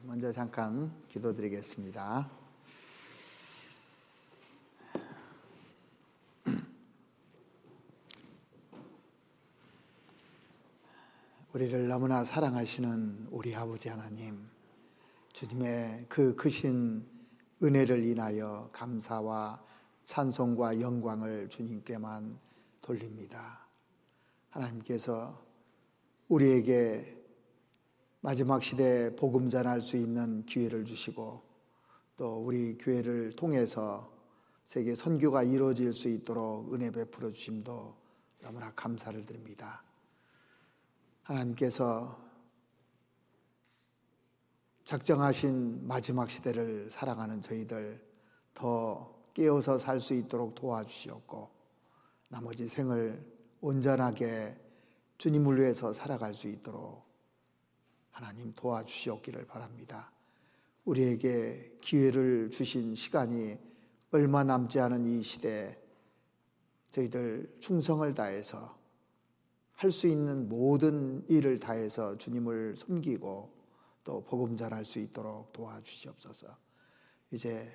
먼저 잠깐 기도드리겠습니다. 우리를 너무나 사랑하시는 우리 아버지 하나님, 주님의 그 크신 은혜를 인하여 감사와 찬송과 영광을 주님께만 돌립니다. 하나님께서 우리에게 마지막 시대에 복음 전할 수 있는 기회를 주시고, 또 우리 교회를 통해서 세계 선교가 이루어질 수 있도록 은혜 베풀어 주심도 너무나 감사를 드립니다. 하나님께서 작정하신 마지막 시대를 살아가는 저희들 더 깨어서 살 수 있도록 도와주시옵고, 나머지 생을 온전하게 주님을 위해서 살아갈 수 있도록 하나님 도와주시옵기를 바랍니다. 우리에게 기회를 주신 시간이 얼마 남지 않은 이 시대에 저희들 충성을 다해서 할 수 있는 모든 일을 다해서 주님을 섬기고 또 복음 전할 수 있도록 도와주시옵소서. 이제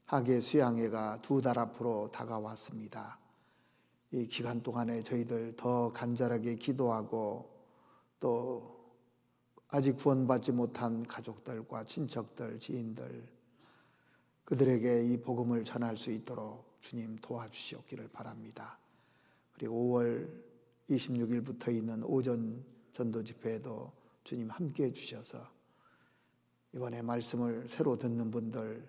학예 수양회가 2달 앞으로 다가왔습니다. 이 기간 동안에 저희들 더 간절하게 기도하고, 또 아직 구원받지 못한 가족들과 친척들, 지인들, 그들에게 이 복음을 전할 수 있도록 주님 도와주시옵기를 바랍니다. 그리고 5월 26일부터 있는 오전 전도 집회에도 주님 함께해 주셔서 이번에 말씀을 새로 듣는 분들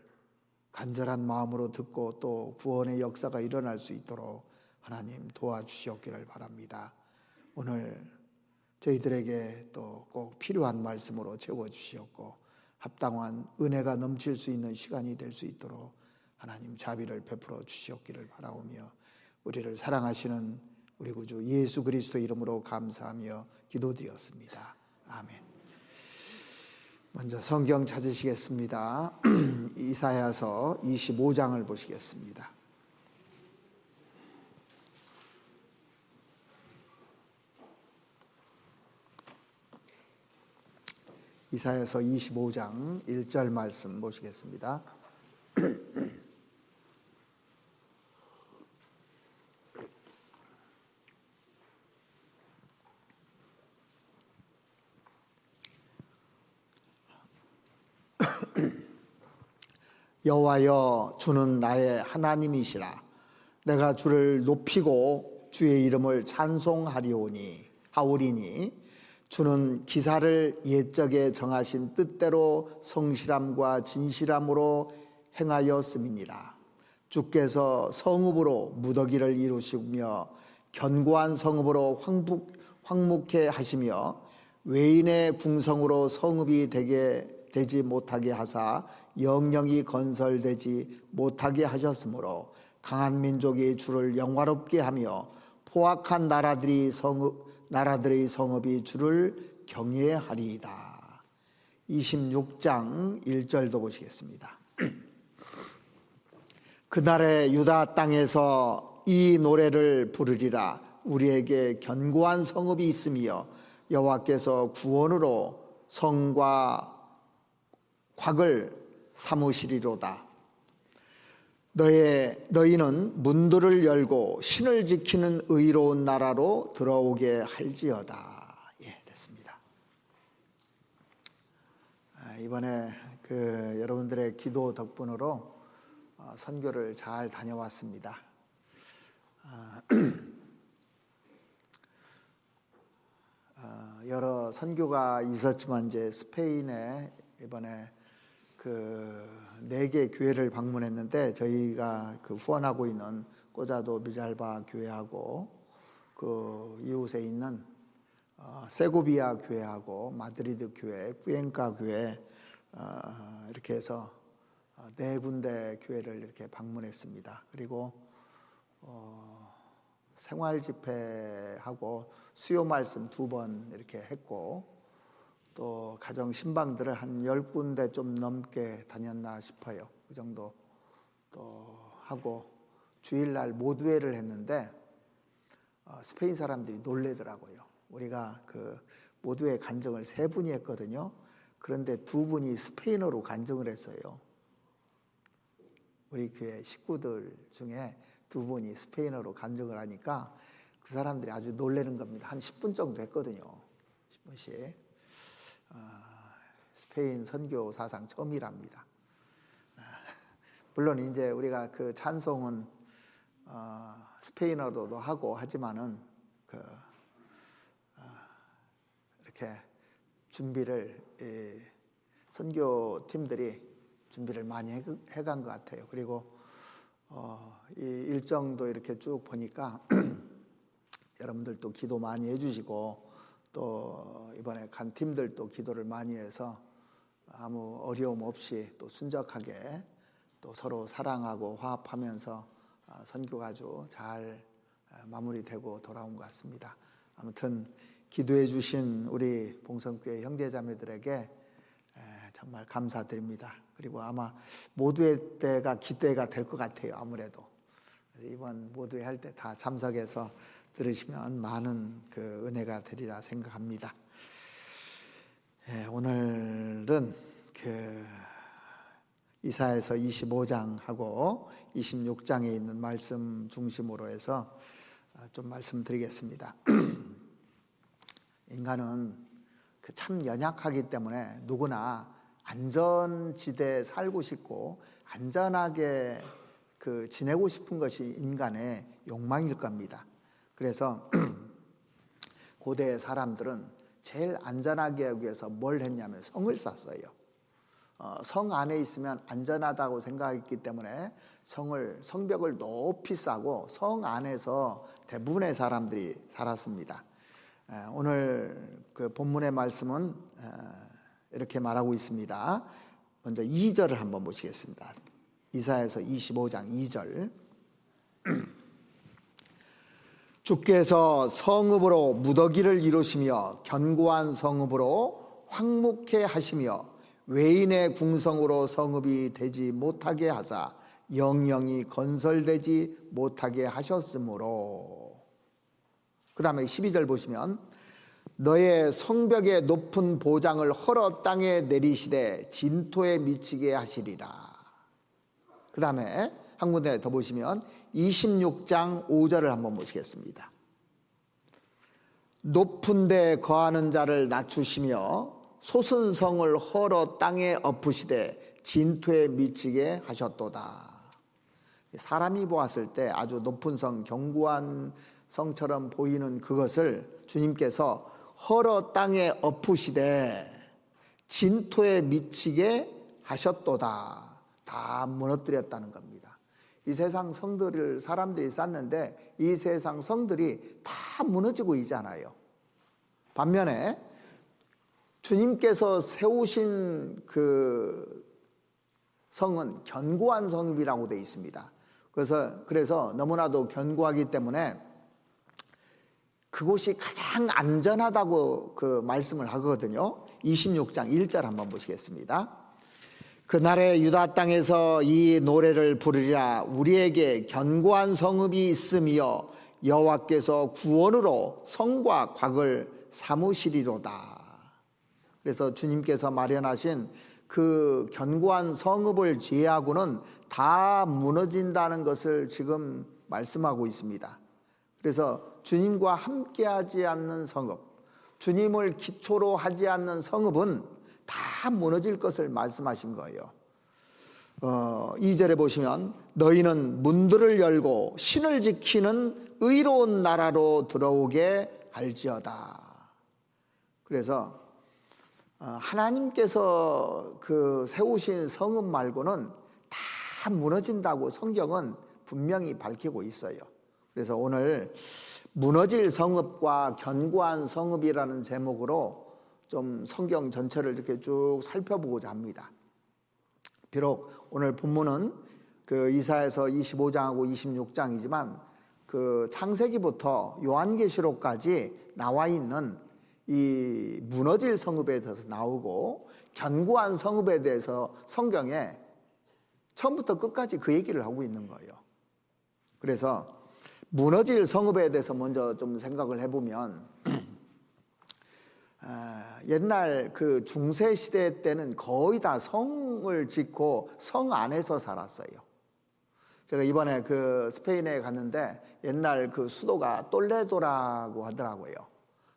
간절한 마음으로 듣고 또 구원의 역사가 일어날 수 있도록 하나님 도와주시옵기를 바랍니다. 오늘 저희들에게 또 꼭 필요한 말씀으로 채워주시옵고, 합당한 은혜가 넘칠 수 있는 시간이 될 수 있도록 하나님 자비를 베풀어 주시옵기를 바라오며, 우리를 사랑하시는 우리 구주 예수 그리스도 이름으로 감사하며 기도드렸습니다. 아멘. 먼저 성경 찾으시겠습니다. 이사야서 25장을 보시겠습니다. 이사야서 25장 1절 말씀 보시겠습니다. 여호와여, 주는 나의 하나님이시라. 내가 주를 높이고 주의 이름을 찬송하리오니 하오리니, 주는 기사를 옛적에 정하신 뜻대로 성실함과 진실함으로 행하였음이니라. 주께서 성읍으로 무더기를 이루시며 견고한 성읍으로 황묵해 하시며, 외인의 궁성으로 성읍이 되지 못하게 하사 영영이 건설되지 못하게 하셨으므로, 강한 민족이 주를 영화롭게 하며 포악한 나라들의 성읍이 주를 경외하리이다. 26장 1절도 보시겠습니다. 그날에 유다 땅에서 이 노래를 부르리라. 우리에게 견고한 성읍이 있으며 여호와께서 구원으로 성과 곽을 삼으시리로다. 너희는 문들을 열고 신을 지키는 의로운 나라로 들어오게 할지어다. 예, 됐습니다. 이번에 여러분들의 기도 덕분으로 선교를 잘 다녀왔습니다. 여러 선교가 있었지만 이제 스페인에 이번에 4개 교회를 방문했는데, 저희가 후원하고 있는 꼬자도 미잘바 교회하고 이웃에 있는 세고비아 교회하고 마드리드 교회, 꾸엔카 교회, 이렇게 해서 4군데 교회를 이렇게 방문했습니다. 그리고 생활 집회하고 수요 말씀 2번 이렇게 했고, 또 가정 신방들을 한 10군데 좀 넘게 다녔나 싶어요. 그 정도 또 하고, 주일날 모두회를 했는데 스페인 사람들이 놀래더라고요. 우리가 모두회 간증을 3분이 했거든요. 그런데 두 분이 스페인어로 간증을 했어요. 우리 교회 식구들 중에 두 분이 스페인어로 간증을 하니까 그 사람들이 아주 놀라는 겁니다. 한 10분 정도 했거든요. 10분씩. 스페인 선교 사상 처음이랍니다. 물론 이제 우리가 그 찬송은 스페인어로도 하고 하지만은 이렇게 준비를 선교팀들이 준비를 많이 해간 것 같아요. 그리고 이 일정도 이렇게 쭉 보니까 여러분들도 기도 많이 해주시고 또 이번에 간 팀들도 기도를 많이 해서 아무 어려움 없이 또 순적하게 또 서로 사랑하고 화합하면서 선교가 아주 잘 마무리되고 돌아온 것 같습니다. 아무튼 기도해 주신 우리 봉성교회 형제자매들에게 정말 감사드립니다. 그리고 아마 모두의 때가 기대가 될 것 같아요. 아무래도 이번 모두의 할 때 다 참석해서 들으시면 많은 그 은혜가 되리라 생각합니다. 오늘은 그 이사야서 25장하고 26장에 있는 말씀 중심으로 해서 좀 말씀드리겠습니다. 인간은 참 연약하기 때문에 누구나 안전지대에 살고 싶고 안전하게 지내고 싶은 것이 인간의 욕망일 겁니다. 그래서 고대 사람들은 제일 안전하게 하기 위해서 뭘 했냐면 성을 쌓았어요. 성 안에 있으면 안전하다고 생각했기 때문에 성벽을 높이 쌓고 성 안에서 대부분의 사람들이 살았습니다. 오늘 그 본문의 말씀은 이렇게 말하고 있습니다. 먼저 2절을 한번 보시겠습니다. 이사야서 25장 2절. 주께서 성읍으로 무더기를 이루시며 견고한 성읍으로 황묵해 하시며 외인의 궁성으로 성읍이 되지 못하게 하사 영영이 건설되지 못하게 하셨으므로. 그 다음에 12절 보시면 너의 성벽의 높은 보장을 헐어 땅에 내리시되 진토에 미치게 하시리라. 그 다음에 한 군데 더 보시면 26장 5절을 한번 보시겠습니다. 높은 데 거하는 자를 낮추시며 솟은 성을 헐어 땅에 엎으시되 진토에 미치게 하셨도다. 사람이 보았을 때 아주 높은 성, 견고한 성처럼 보이는 그것을 주님께서 헐어 땅에 엎으시되 진토에 미치게 하셨도다. 다 무너뜨렸다는 겁니다. 이 세상 성들을 사람들이 쌓는데 이 세상 성들이 다 무너지고 있잖아요. 반면에 주님께서 세우신 그 성은 견고한 성이라고 되어 있습니다. 그래서 너무나도 견고하기 때문에 그곳이 가장 안전하다고 그 말씀을 하거든요. 26장 1절 한번 보시겠습니다. 그날에 유다 땅에서 이 노래를 부르리라. 우리에게 견고한 성읍이 있으며 여호와께서 구원으로 성과 곽을 삼으시리로다. 그래서 주님께서 마련하신 그 견고한 성읍을 제하고는 다 무너진다는 것을 지금 말씀하고 있습니다. 그래서 주님과 함께하지 않는 성읍, 주님을 기초로 하지 않는 성읍은 다 무너질 것을 말씀하신 거예요. 2절에 보시면 너희는 문들을 열고 신을 지키는 의로운 나라로 들어오게 할지어다. 그래서 하나님께서 그 세우신 성읍 말고는 다 무너진다고 성경은 분명히 밝히고 있어요. 그래서 오늘 무너질 성읍과 견고한 성읍이라는 제목으로 좀 성경 전체를 이렇게 쭉 살펴보고자 합니다. 비록 오늘 본문은 그 이사야서 25장하고 26장이지만 그 창세기부터 요한계시록까지 나와 있는 이 무너질 성읍에 대해서 나오고 견고한 성읍에 대해서 성경에 처음부터 끝까지 그 얘기를 하고 있는 거예요. 그래서 무너질 성읍에 대해서 먼저 좀 생각을 해보면 옛날 그 중세 시대 때는 거의 다 성을 짓고 성 안에서 살았어요. 제가 이번에 그 스페인에 갔는데 옛날 그 수도가 똘레도라고 하더라고요.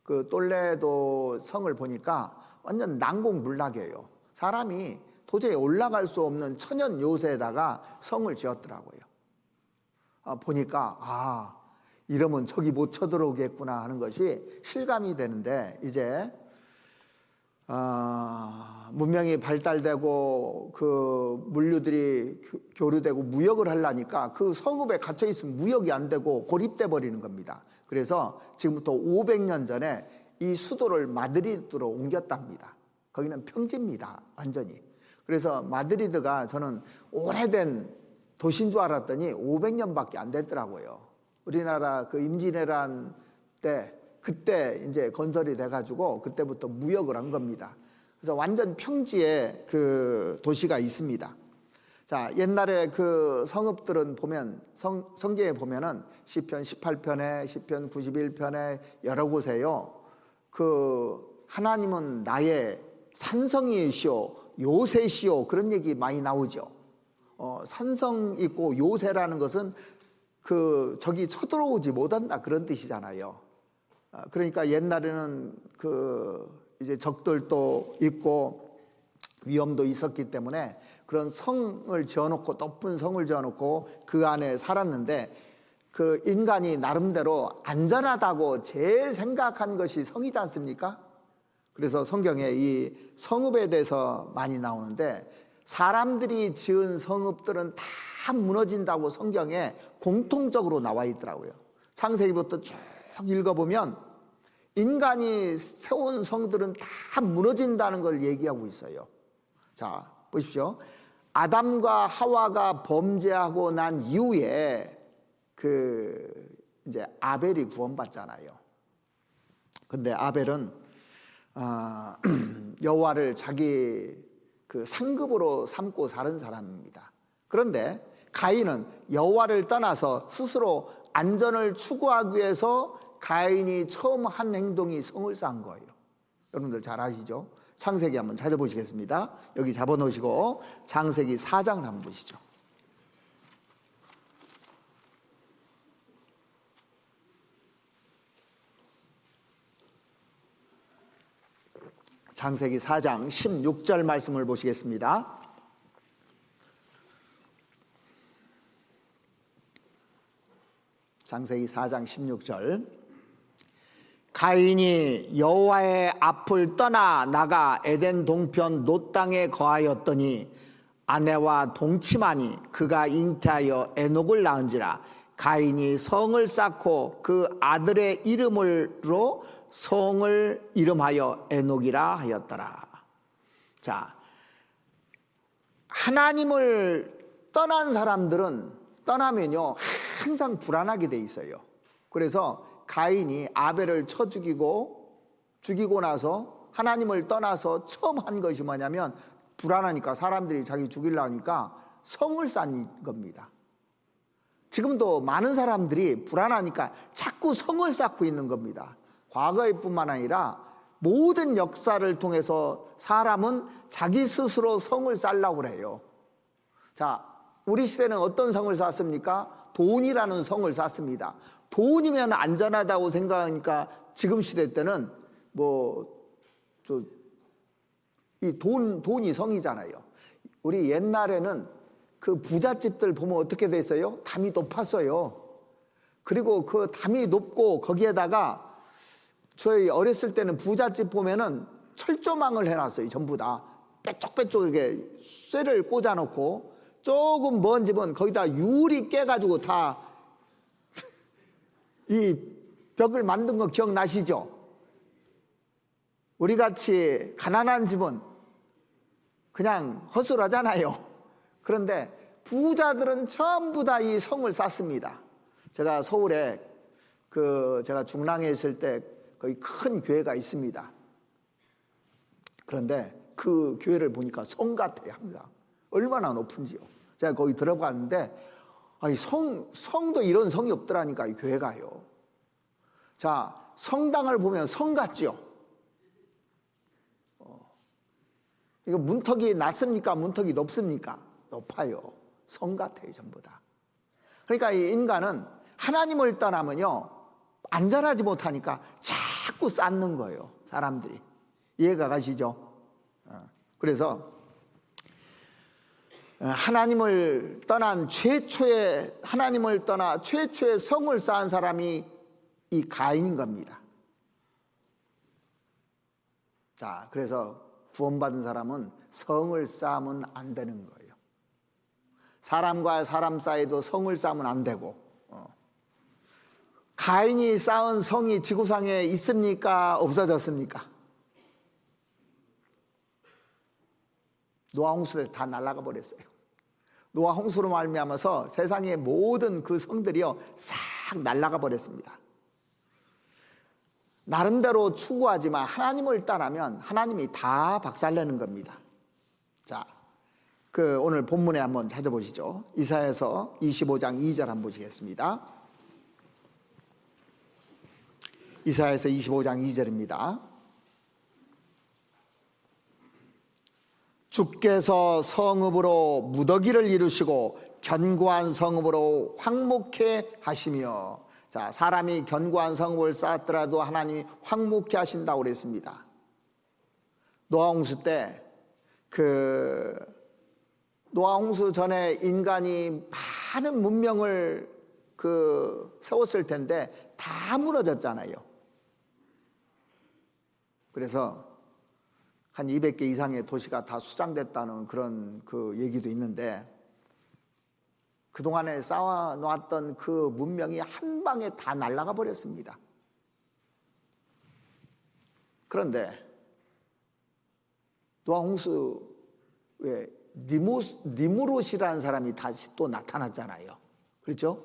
그 똘레도 성을 보니까 완전 난공불락이에요. 사람이 도저히 올라갈 수 없는 천연 요새에다가 성을 지었더라고요. 보니까 이러면 저기 못 쳐들어오겠구나 하는 것이 실감이 되는데, 이제 문명이 발달되고 그 물류들이 교류되고 무역을 하려니까 그 성읍에 갇혀 있으면 무역이 안 되고 고립돼 버리는 겁니다. 그래서 지금부터 500년 전에 이 수도를 마드리드로 옮겼답니다. 거기는 평지입니다, 완전히. 그래서 마드리드가 저는 오래된 도시인 줄 알았더니 500년밖에 안 됐더라고요. 우리나라 그 임진왜란 때 그때 이제 건설이 돼가지고 그때부터 무역을 한 겁니다. 그래서 완전 평지에 그 도시가 있습니다. 자, 옛날에 그 성읍들은 보면 성경에 보면은 시편 18편에 시편 91편에 여러 곳에요. 그 하나님은 나의 산성이시오 요새시오 그런 얘기 많이 나오죠. 산성 있고 요새라는 것은 그 저기 쳐들어오지 못한다 그런 뜻이잖아요. 그러니까 옛날에는 그 이제 적들도 있고 위험도 있었기 때문에 그런 성을 지어놓고 높은 성을 지어놓고 그 안에 살았는데, 그 인간이 나름대로 안전하다고 제일 생각한 것이 성이지 않습니까? 그래서 성경에 이 성읍에 대해서 많이 나오는데, 사람들이 지은 성읍들은 다 무너진다고 성경에 공통적으로 나와 있더라고요. 창세기부터 쭉 읽어보면 인간이 세운 성들은 다 무너진다는 걸 얘기하고 있어요. 자, 보십시오. 아담과 하와가 범죄하고 난 이후에 이제 아벨이 구원받잖아요. 근데 아벨은 여호와를 자기 그 상급으로 삼고 사는 사람입니다. 그런데 가인은 여호와를 떠나서 스스로 안전을 추구하기 위해서 가인이 처음 한 행동이 성을 쌓은 거예요. 여러분들 잘 아시죠? 창세기 한번 찾아보시겠습니다. 여기 잡아놓으시고 창세기 4장을 한번 보시죠. 창세기 4장 16절 말씀을 보시겠습니다. 창세기 4장 16절. 가인이 여호와의 앞을 떠나 나가 에덴 동편 놋 땅에 거하였더니 아내와 동침하니 그가 잉태하여 에녹을 낳은지라. 가인이 성을 쌓고 그 아들의 이름으로 성을 이름하여 에녹이라 하였더라. 자, 하나님을 떠난 사람들은 떠나면요 항상 불안하게 돼 있어요. 그래서 가인이 아벨을 쳐 죽이고 나서 하나님을 떠나서 처음 한 것이 뭐냐면, 불안하니까 사람들이 자기 죽이려고 하니까 성을 쌓는 겁니다. 지금도 많은 사람들이 불안하니까 자꾸 성을 쌓고 있는 겁니다. 과거의 뿐만 아니라 모든 역사를 통해서 사람은 자기 스스로 성을 쌓으려고 해요. 자, 우리 시대는 어떤 성을 쌓습니까? 돈이라는 성을 쌓습니다. 돈이면 안전하다고 생각하니까 지금 시대 때는 돈이 성이잖아요. 우리 옛날에는 그 부잣집들 보면 어떻게 됐어요? 담이 높았어요. 그리고 그 담이 높고 거기에다가 저희 어렸을 때는 부잣집 보면은 철조망을 해놨어요. 전부 다 빼쪽빼쪽하게 쇠를 꽂아놓고, 조금 먼 집은 거기다 유리 깨가지고 다 이 벽을 만든 거 기억나시죠? 우리같이 가난한 집은 그냥 허술하잖아요. 그런데 부자들은 전부 다 이 성을 쌓습니다. 제가 서울에 제가 중랑에 있을 때 거기 큰 교회가 있습니다. 그런데 그 교회를 보니까 성 같아요. 항상 얼마나 높은지요. 제가 거기 들어갔는데 아니 성도 이런 성이 없더라니까, 이 교회가요. 자, 성당을 보면 성 같죠. 이거 문턱이 낮습니까? 문턱이 높습니까? 높아요. 성 같아요, 전부 다. 그러니까 이 인간은 하나님을 떠나면요, 안전하지 못하니까 자꾸 쌓는 거예요, 사람들이. 이해가 가시죠? 그래서 하나님을 떠나 최초의 성을 쌓은 사람이 이 가인인 겁니다. 자, 그래서 구원받은 사람은 성을 쌓으면 안 되는 거예요. 사람과 사람 사이도 성을 쌓으면 안 되고, 가인이 쌓은 성이 지구상에 있습니까? 없어졌습니까? 노아 홍수 때 다 날아가 버렸어요. 노아 홍수로 말미암아서 세상의 모든 그 성들이요 싹 날아가 버렸습니다. 나름대로 추구하지만 하나님을 떠나면 하나님이 다 박살내는 겁니다. 자, 오늘 본문에 한번 찾아보시죠. 이사야서 25장 2절 한번 보시겠습니다. 이사야서 25장 2절입니다. 주께서 성읍으로 무더기를 이루시고 견고한 성읍으로 황무케 하시며, 자, 사람이 견고한 성읍을 쌓았더라도 하나님이 황무케 하신다고 그랬습니다. 노아 홍수 때 노아 홍수 전에 인간이 많은 문명을 세웠을 텐데 다 무너졌잖아요. 그래서 한 200개 이상의 도시가 다 수장됐다는 그런 얘기도 있는데, 그동안에 쌓아놓았던 그 문명이 한 방에 다 날아가 버렸습니다. 그런데 노아 홍수에 니무롯이라는 사람이 다시 또 나타났잖아요. 그렇죠?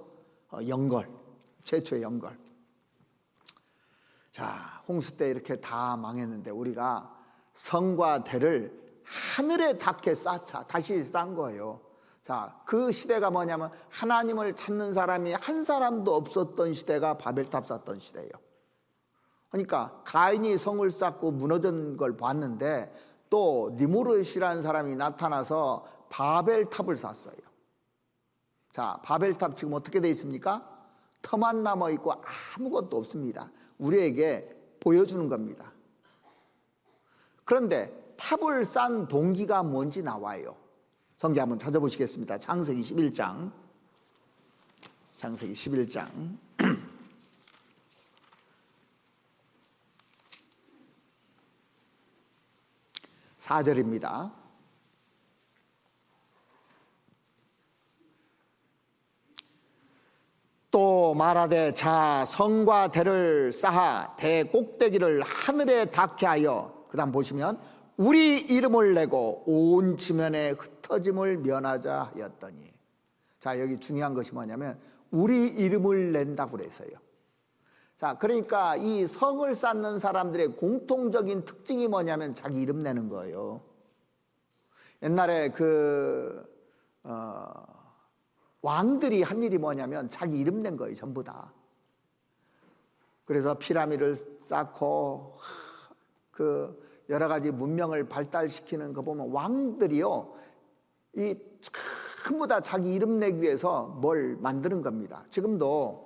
영걸, 최초의 영걸. 자, 홍수 때 이렇게 다 망했는데 우리가 성과 대를 하늘에 닿게 다시 쌓은 거예요. 자, 그 시대가 뭐냐면 하나님을 찾는 사람이 한 사람도 없었던 시대가 바벨탑 쌓던 시대예요. 그러니까 가인이 성을 쌓고 무너진 걸 봤는데 또 니무롯이라는 사람이 나타나서 바벨탑을 쌓았어요. 자, 바벨탑 지금 어떻게 돼 있습니까? 터만 남아 있고 아무것도 없습니다. 우리에게 보여주는 겁니다. 그런데 탑을 쌓은 동기가 뭔지 나와요. 성경 한번 찾아보시겠습니다. 창세기 11장. 창세기 11장. 4절입니다. 또 말하되 자 성과 대를 쌓아 대 꼭대기를 하늘에 닿게 하여, 그 다음 보시면 우리 이름을 내고 온 지면에 흩어짐을 면하자 하였더니, 자, 여기 중요한 것이 뭐냐면 우리 이름을 낸다고 그랬어요. 자, 그러니까 이 성을 쌓는 사람들의 공통적인 특징이 뭐냐면 자기 이름 내는 거예요. 옛날에 왕들이 한 일이 뭐냐면 자기 이름 낸 거예요, 전부 다. 그래서 피라미드를 쌓고 여러 가지 문명을 발달시키는 거 보면 왕들이요, 전부 다 자기 이름 내기 위해서 뭘 만드는 겁니다. 지금도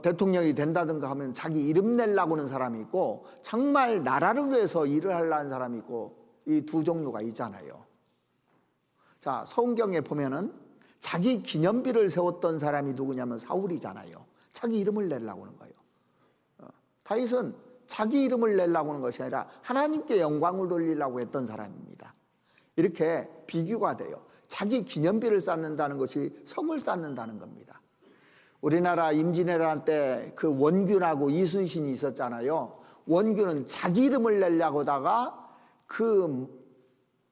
대통령이 된다든가 하면 자기 이름 내려고 하는 사람이 있고, 정말 나라를 위해서 일을 하려는 사람이 있고, 이 두 종류가 있잖아요. 자, 성경에 보면은 자기 기념비를 세웠던 사람이 누구냐면 사울이잖아요. 자기 이름을 내려고 하는 거예요. 다윗은 자기 이름을 내려고 하는 것이 아니라 하나님께 영광을 돌리려고 했던 사람입니다. 이렇게 비교가 돼요. 자기 기념비를 쌓는다는 것이 성을 쌓는다는 겁니다. 우리나라 임진왜란 때 원균하고 이순신이 있었잖아요. 원균은 자기 이름을 내려고 하다가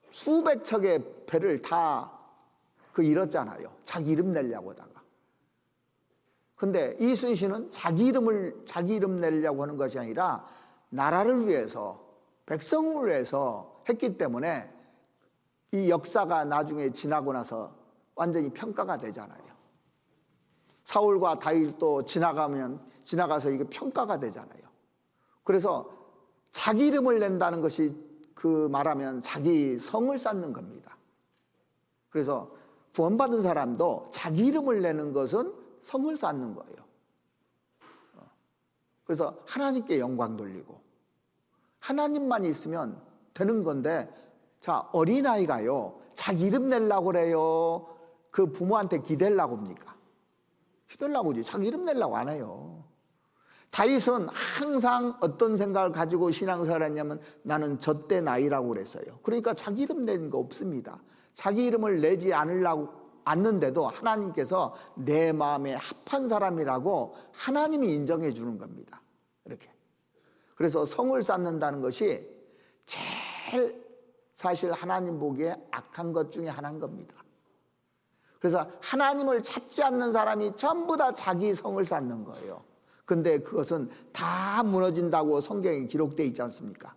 수백 척의 배를 다 잃었잖아요. 자기 이름 내려고 하다가. 근데 이순신은 자기 이름 내려고 하는 것이 아니라 나라를 위해서, 백성을 위해서 했기 때문에 이 역사가 나중에 지나고 나서 완전히 평가가 되잖아요. 사울과 다윗도 지나가서 이게 평가가 되잖아요. 그래서 자기 이름을 낸다는 것이 그 말하면 자기 성을 쌓는 겁니다. 그래서 구원받은 사람도 자기 이름을 내는 것은 성을 쌓는 거예요. 그래서 하나님께 영광 돌리고 하나님만 있으면 되는 건데, 자, 어린아이가요 자기 이름 내려고 그래요? 그 부모한테 기대려고 합니까? 기대려고 하지 자기 이름 내려고 안 해요. 다윗은 항상 어떤 생각을 가지고 신앙생활을 했냐면 나는 젖대 나이라고 그랬어요. 그러니까 자기 이름 내는 거 없습니다. 자기 이름을 내지 않는데도 하나님께서 내 마음에 합한 사람이라고 하나님이 인정해 주는 겁니다. 이렇게. 그래서 성을 쌓는다는 것이 제일 사실 하나님 보기에 악한 것 중에 하나인 겁니다. 그래서 하나님을 찾지 않는 사람이 전부 다 자기 성을 쌓는 거예요. 근데 그것은 다 무너진다고 성경에 기록되어 있지 않습니까?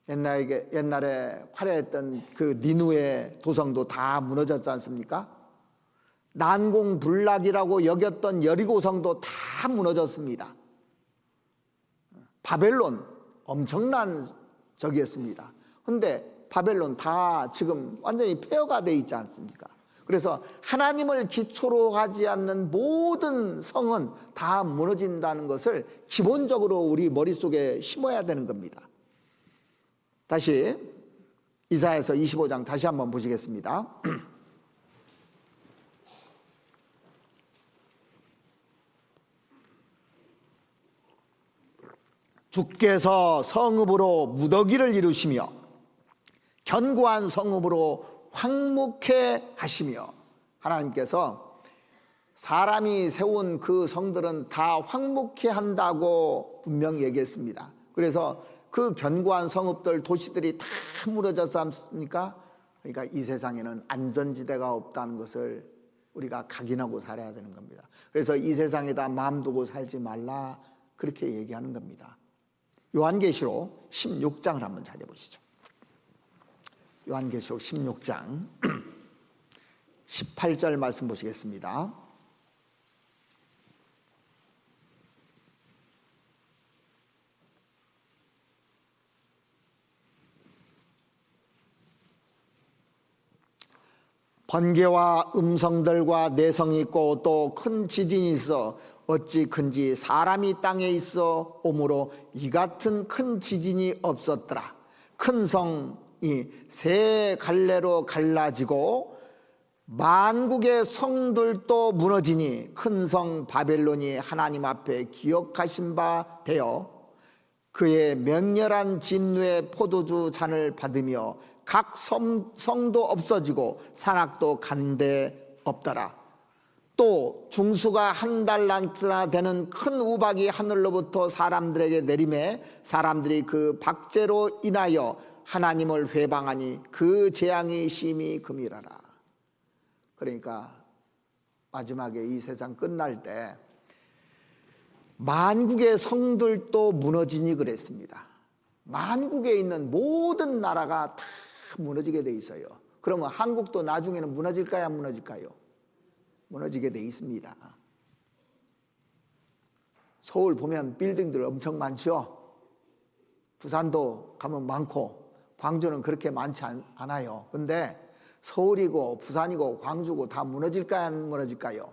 옛날에 화려했던 그 니누의 도성도 다 무너졌지 않습니까? 난공불락이라고 여겼던 여리고성도 다 무너졌습니다. 바벨론 엄청난 적이었습니다. 근데 바벨론 다 지금 완전히 폐허가 되어 있지 않습니까? 그래서 하나님을 기초로 하지 않는 모든 성은 다 무너진다는 것을 기본적으로 우리 머릿속에 심어야 되는 겁니다. 다시 이사야서 25장 다시 한번 보시겠습니다. 주께서 성읍으로 무더기를 이루시며 견고한 성읍으로 황묵해 하시며, 하나님께서 사람이 세운 그 성들은 다 황묵해 한다고 분명히 얘기했습니다. 그래서 그 견고한 성읍들, 도시들이 다 무너졌지 않습니까? 그러니까 이 세상에는 안전지대가 없다는 것을 우리가 각인하고 살아야 되는 겁니다. 그래서 이 세상에다 마음 두고 살지 말라, 그렇게 얘기하는 겁니다. 요한계시록 16장을 한번 찾아보시죠. 요한계시록 16장 18절 말씀 보시겠습니다. 번개와 음성들과 내성이 있고 또 큰 지진이 있어 어찌 큰지 사람이 땅에 있어 오므로 이 같은 큰 지진이 없었더라. 큰 성이 세 갈래로 갈라지고 만국의 성들도 무너지니 큰 성 바벨론이 하나님 앞에 기억하신 바 되어 그의 맹렬한 진노의 포도주 잔을 받으며 각 성도 없어지고 산악도 간데 없더라. 또 중수가 한 달란트나 되는 큰 우박이 하늘로부터 사람들에게 내림에 사람들이 그 박제로 인하여 하나님을 회방하니 그 재앙이 심히 금이라라. 그러니까 마지막에 이 세상 끝날 때 만국의 성들도 무너지니 그랬습니다. 만국에 있는 모든 나라가 다 무너지게 돼 있어요. 그러면 한국도 나중에는 무너질까요, 안 무너질까요? 무너지게 돼 있습니다. 서울 보면 빌딩들 엄청 많죠. 부산도 가면 많고 광주는 그렇게 많지 않아요. 근데 서울이고 부산이고 광주고 다 무너질까요, 안 무너질까요?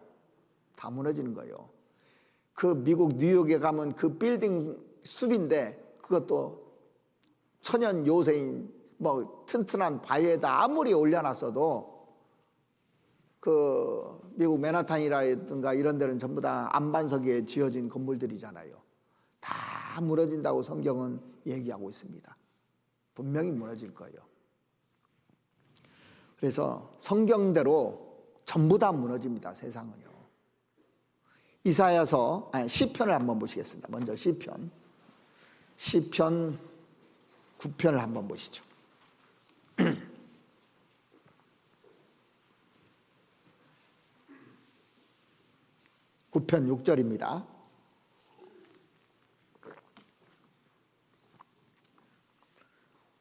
다 무너지는 거예요. 그 미국 뉴욕에 가면 그 빌딩 숲인데 그것도 천연 요새인 뭐 튼튼한 바위에다 아무리 올려놨어도 그 미국 맨하탄이라든가 이런 데는 전부 다 안반석에 지어진 건물들이잖아요. 다 무너진다고 성경은 얘기하고 있습니다. 분명히 무너질 거예요. 그래서 성경대로 전부 다 무너집니다. 세상은요. 이사야서 시편을 한번 보시겠습니다. 먼저 시편 9편을 한번 보시죠. 9편 6절입니다.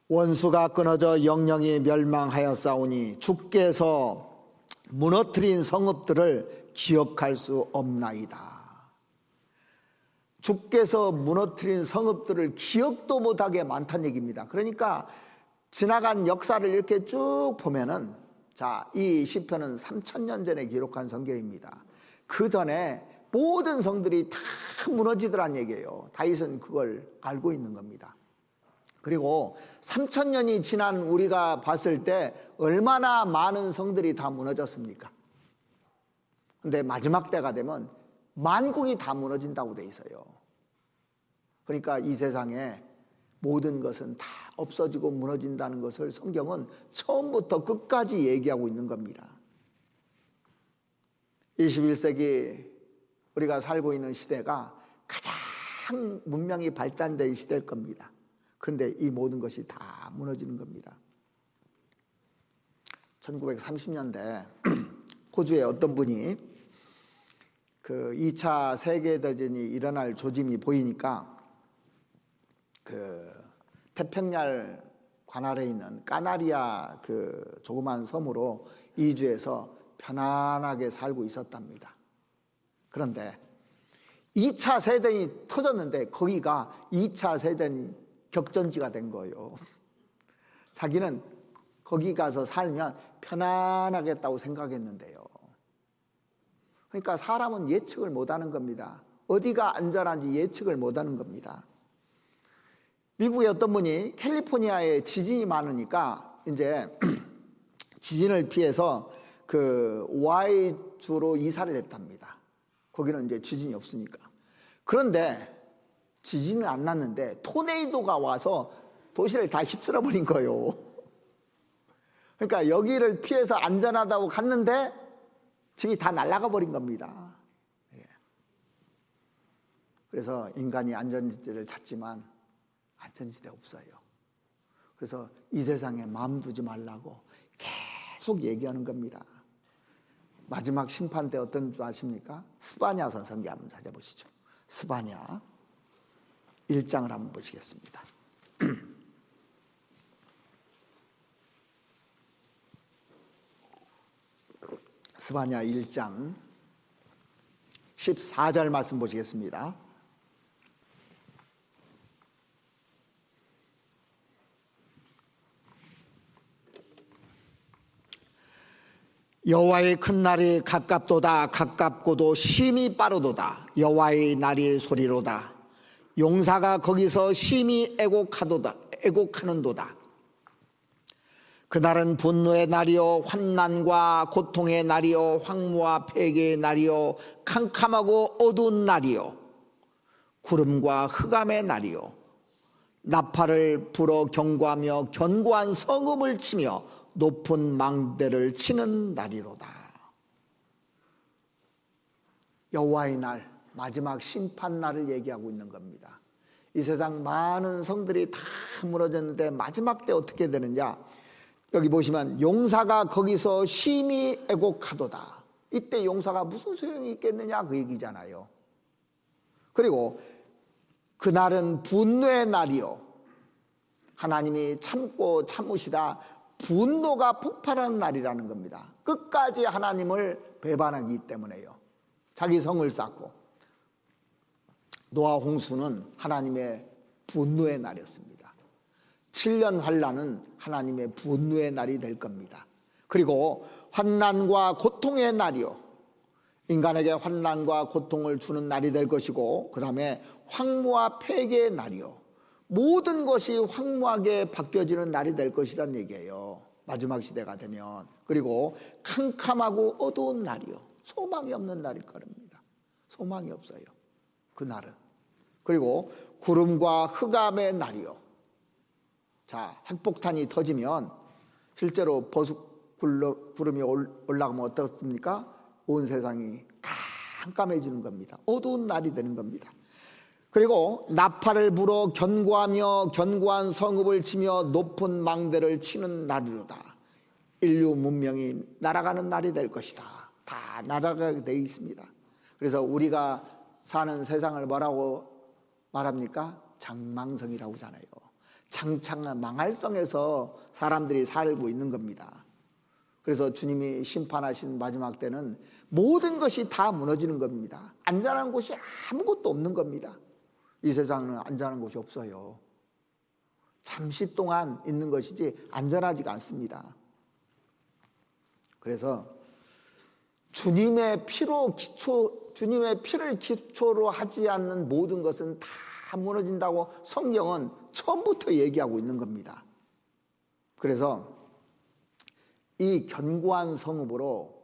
원수가 끊어져 영영이 멸망하였사오니 주께서 무너뜨린 성읍들을 기억할 수 없나이다. 주께서 무너뜨린 성읍들을 기억도 못하게 많다는 얘기입니다. 그러니까 지나간 역사를 이렇게 쭉 보면은, 자, 이 시편은 3000년 전에 기록한 성경입니다. 그 전에 모든 성들이 다 무너지더란 얘기예요. 다윗은 그걸 알고 있는 겁니다. 그리고 3000년이 지난 우리가 봤을 때 얼마나 많은 성들이 다 무너졌습니까? 근데 마지막 때가 되면 만국이 다 무너진다고 돼 있어요. 그러니까 이 세상에 모든 것은 다 없어지고 무너진다는 것을 성경은 처음부터 끝까지 얘기하고 있는 겁니다. 21세기 우리가 살고 있는 시대가 가장 문명이 발달된 시대일 겁니다. 그런데 이 모든 것이 다 무너지는 겁니다. 1930년대 호주의 어떤 분이 그 2차 세계대전이 일어날 조짐이 보이니까 그 태평양 관할에 있는 까나리아 그 조그만 섬으로 이주해서 편안하게 살고 있었답니다. 그런데 2차 세대전이 터졌는데 거기가 2차 세대전 격전지가 된 거예요. 자기는 거기 가서 살면 편안하겠다고 생각했는데요. 그러니까 사람은 예측을 못하는 겁니다. 어디가 안전한지 예측을 못하는 겁니다. 미국의 어떤 분이 캘리포니아에 지진이 많으니까 이제 지진을 피해서 그 오하이주로 이사를 했답니다. 거기는 이제 지진이 없으니까. 그런데 지진은 안 났는데 토네이도가 와서 도시를 다 휩쓸어 버린 거예요. 그러니까 여기를 피해서 안전하다고 갔는데 저기 다 날아가 버린 겁니다. 그래서 인간이 안전지대를 찾지만 안전지대 없어요. 그래서 이 세상에 마음 두지 말라고 계속 얘기하는 겁니다. 마지막 심판 때 어떤 줄 아십니까? 스바냐 선생님 한번 찾아보시죠. 스바냐 1장을 한번 보시겠습니다. 스바냐 1장 14절 말씀 보시겠습니다. 여호와의 큰 날이 가깝도다. 가깝고도 심히 빠르도다. 여호와의 날이 소리로다. 용사가 거기서 심히 애곡하는도다. 그날은 분노의 날이요 환난과 고통의 날이요 황무와 폐괴의 날이요 캄캄하고 어두운 날이요 구름과 흑암의 날이요 나팔을 불어 경고하며 견고한 성음을 치며 높은 망대를 치는 날이로다. 여호와의 날, 마지막 심판 날을 얘기하고 있는 겁니다. 이 세상 많은 성들이 다 무너졌는데 마지막 때 어떻게 되느냐? 여기 보시면 용사가 거기서 심히 애곡하도다. 이때 용사가 무슨 소용이 있겠느냐 그 얘기잖아요. 그리고 그날은 분노의 날이요 하나님이 참고 참으시다 분노가 폭발하는 날이라는 겁니다. 끝까지 하나님을 배반하기 때문에요. 자기 성을 쌓고. 노아 홍수는 하나님의 분노의 날이었습니다. 7년 환난은 하나님의 분노의 날이 될 겁니다. 그리고 환난과 고통의 날이요 인간에게 환난과 고통을 주는 날이 될 것이고, 그 다음에 황무와 폐괴의 날이요 모든 것이 황무하게 바뀌어지는 날이 될 것이란 얘기예요. 마지막 시대가 되면. 그리고 캄캄하고 어두운 날이요 소망이 없는 날일 겁니다. 소망이 없어요 그 날은. 그리고 구름과 흑암의 날이요. 자, 핵폭탄이 터지면 실제로 버섯 구름이 올라가면 어떻습니까? 온 세상이 깜깜해지는 겁니다. 어두운 날이 되는 겁니다. 그리고 나팔을 불어 견고하며 견고한 성읍을 치며 높은 망대를 치는 날이로다. 인류 문명이 날아가는 날이 될 것이다. 다 날아가게 돼 있습니다. 그래서 우리가 사는 세상을 뭐라고 말합니까? 장망성이라고 하잖아요. 장창한 망할성에서 사람들이 살고 있는 겁니다. 그래서 주님이 심판하신 마지막 때는 모든 것이 다 무너지는 겁니다. 안전한 곳이 아무것도 없는 겁니다. 이 세상은 안전한 곳이 없어요. 잠시 동안 있는 것이지 안전하지가 않습니다. 그래서 주님의 피를 기초로 하지 않는 모든 것은 다 무너진다고 성경은 처음부터 얘기하고 있는 겁니다. 그래서 이 견고한 성읍으로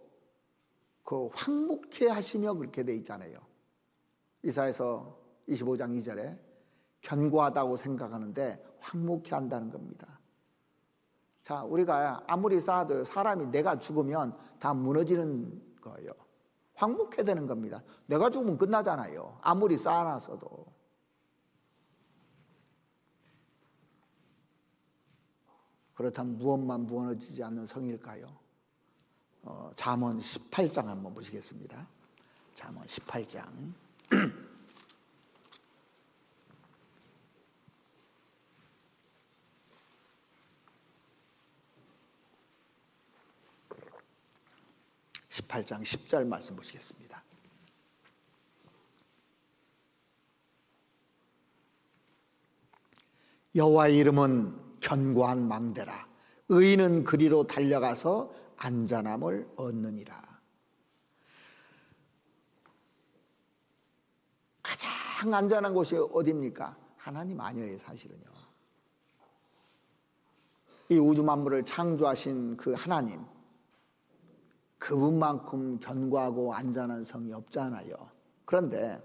그 황묵해 하시며 그렇게 돼 있잖아요. 이사야서 25장 2절에 견고하다고 생각하는데 황묵해 한다는 겁니다. 자, 우리가 아무리 쌓아도 사람이 내가 죽으면 다 무너지는 거예요. 황묵해 되는 겁니다. 내가 죽으면 끝나잖아요. 아무리 쌓아놨어도. 그렇다면 무엇만 무너지지 않는 성일까요? 잠언 18장 한번 보시겠습니다. 잠언 18장 18장 10절 말씀 보시겠습니다. 여호와의 이름은 견고한 망대라. 의인은 그리로 달려가서 안전함을 얻느니라. 가장 안전한 곳이 어디입니까? 하나님 아니에요, 사실은요. 이 우주 만물을 창조하신 그 하나님, 그분만큼 견고하고 안전한 성이 없잖아요. 그런데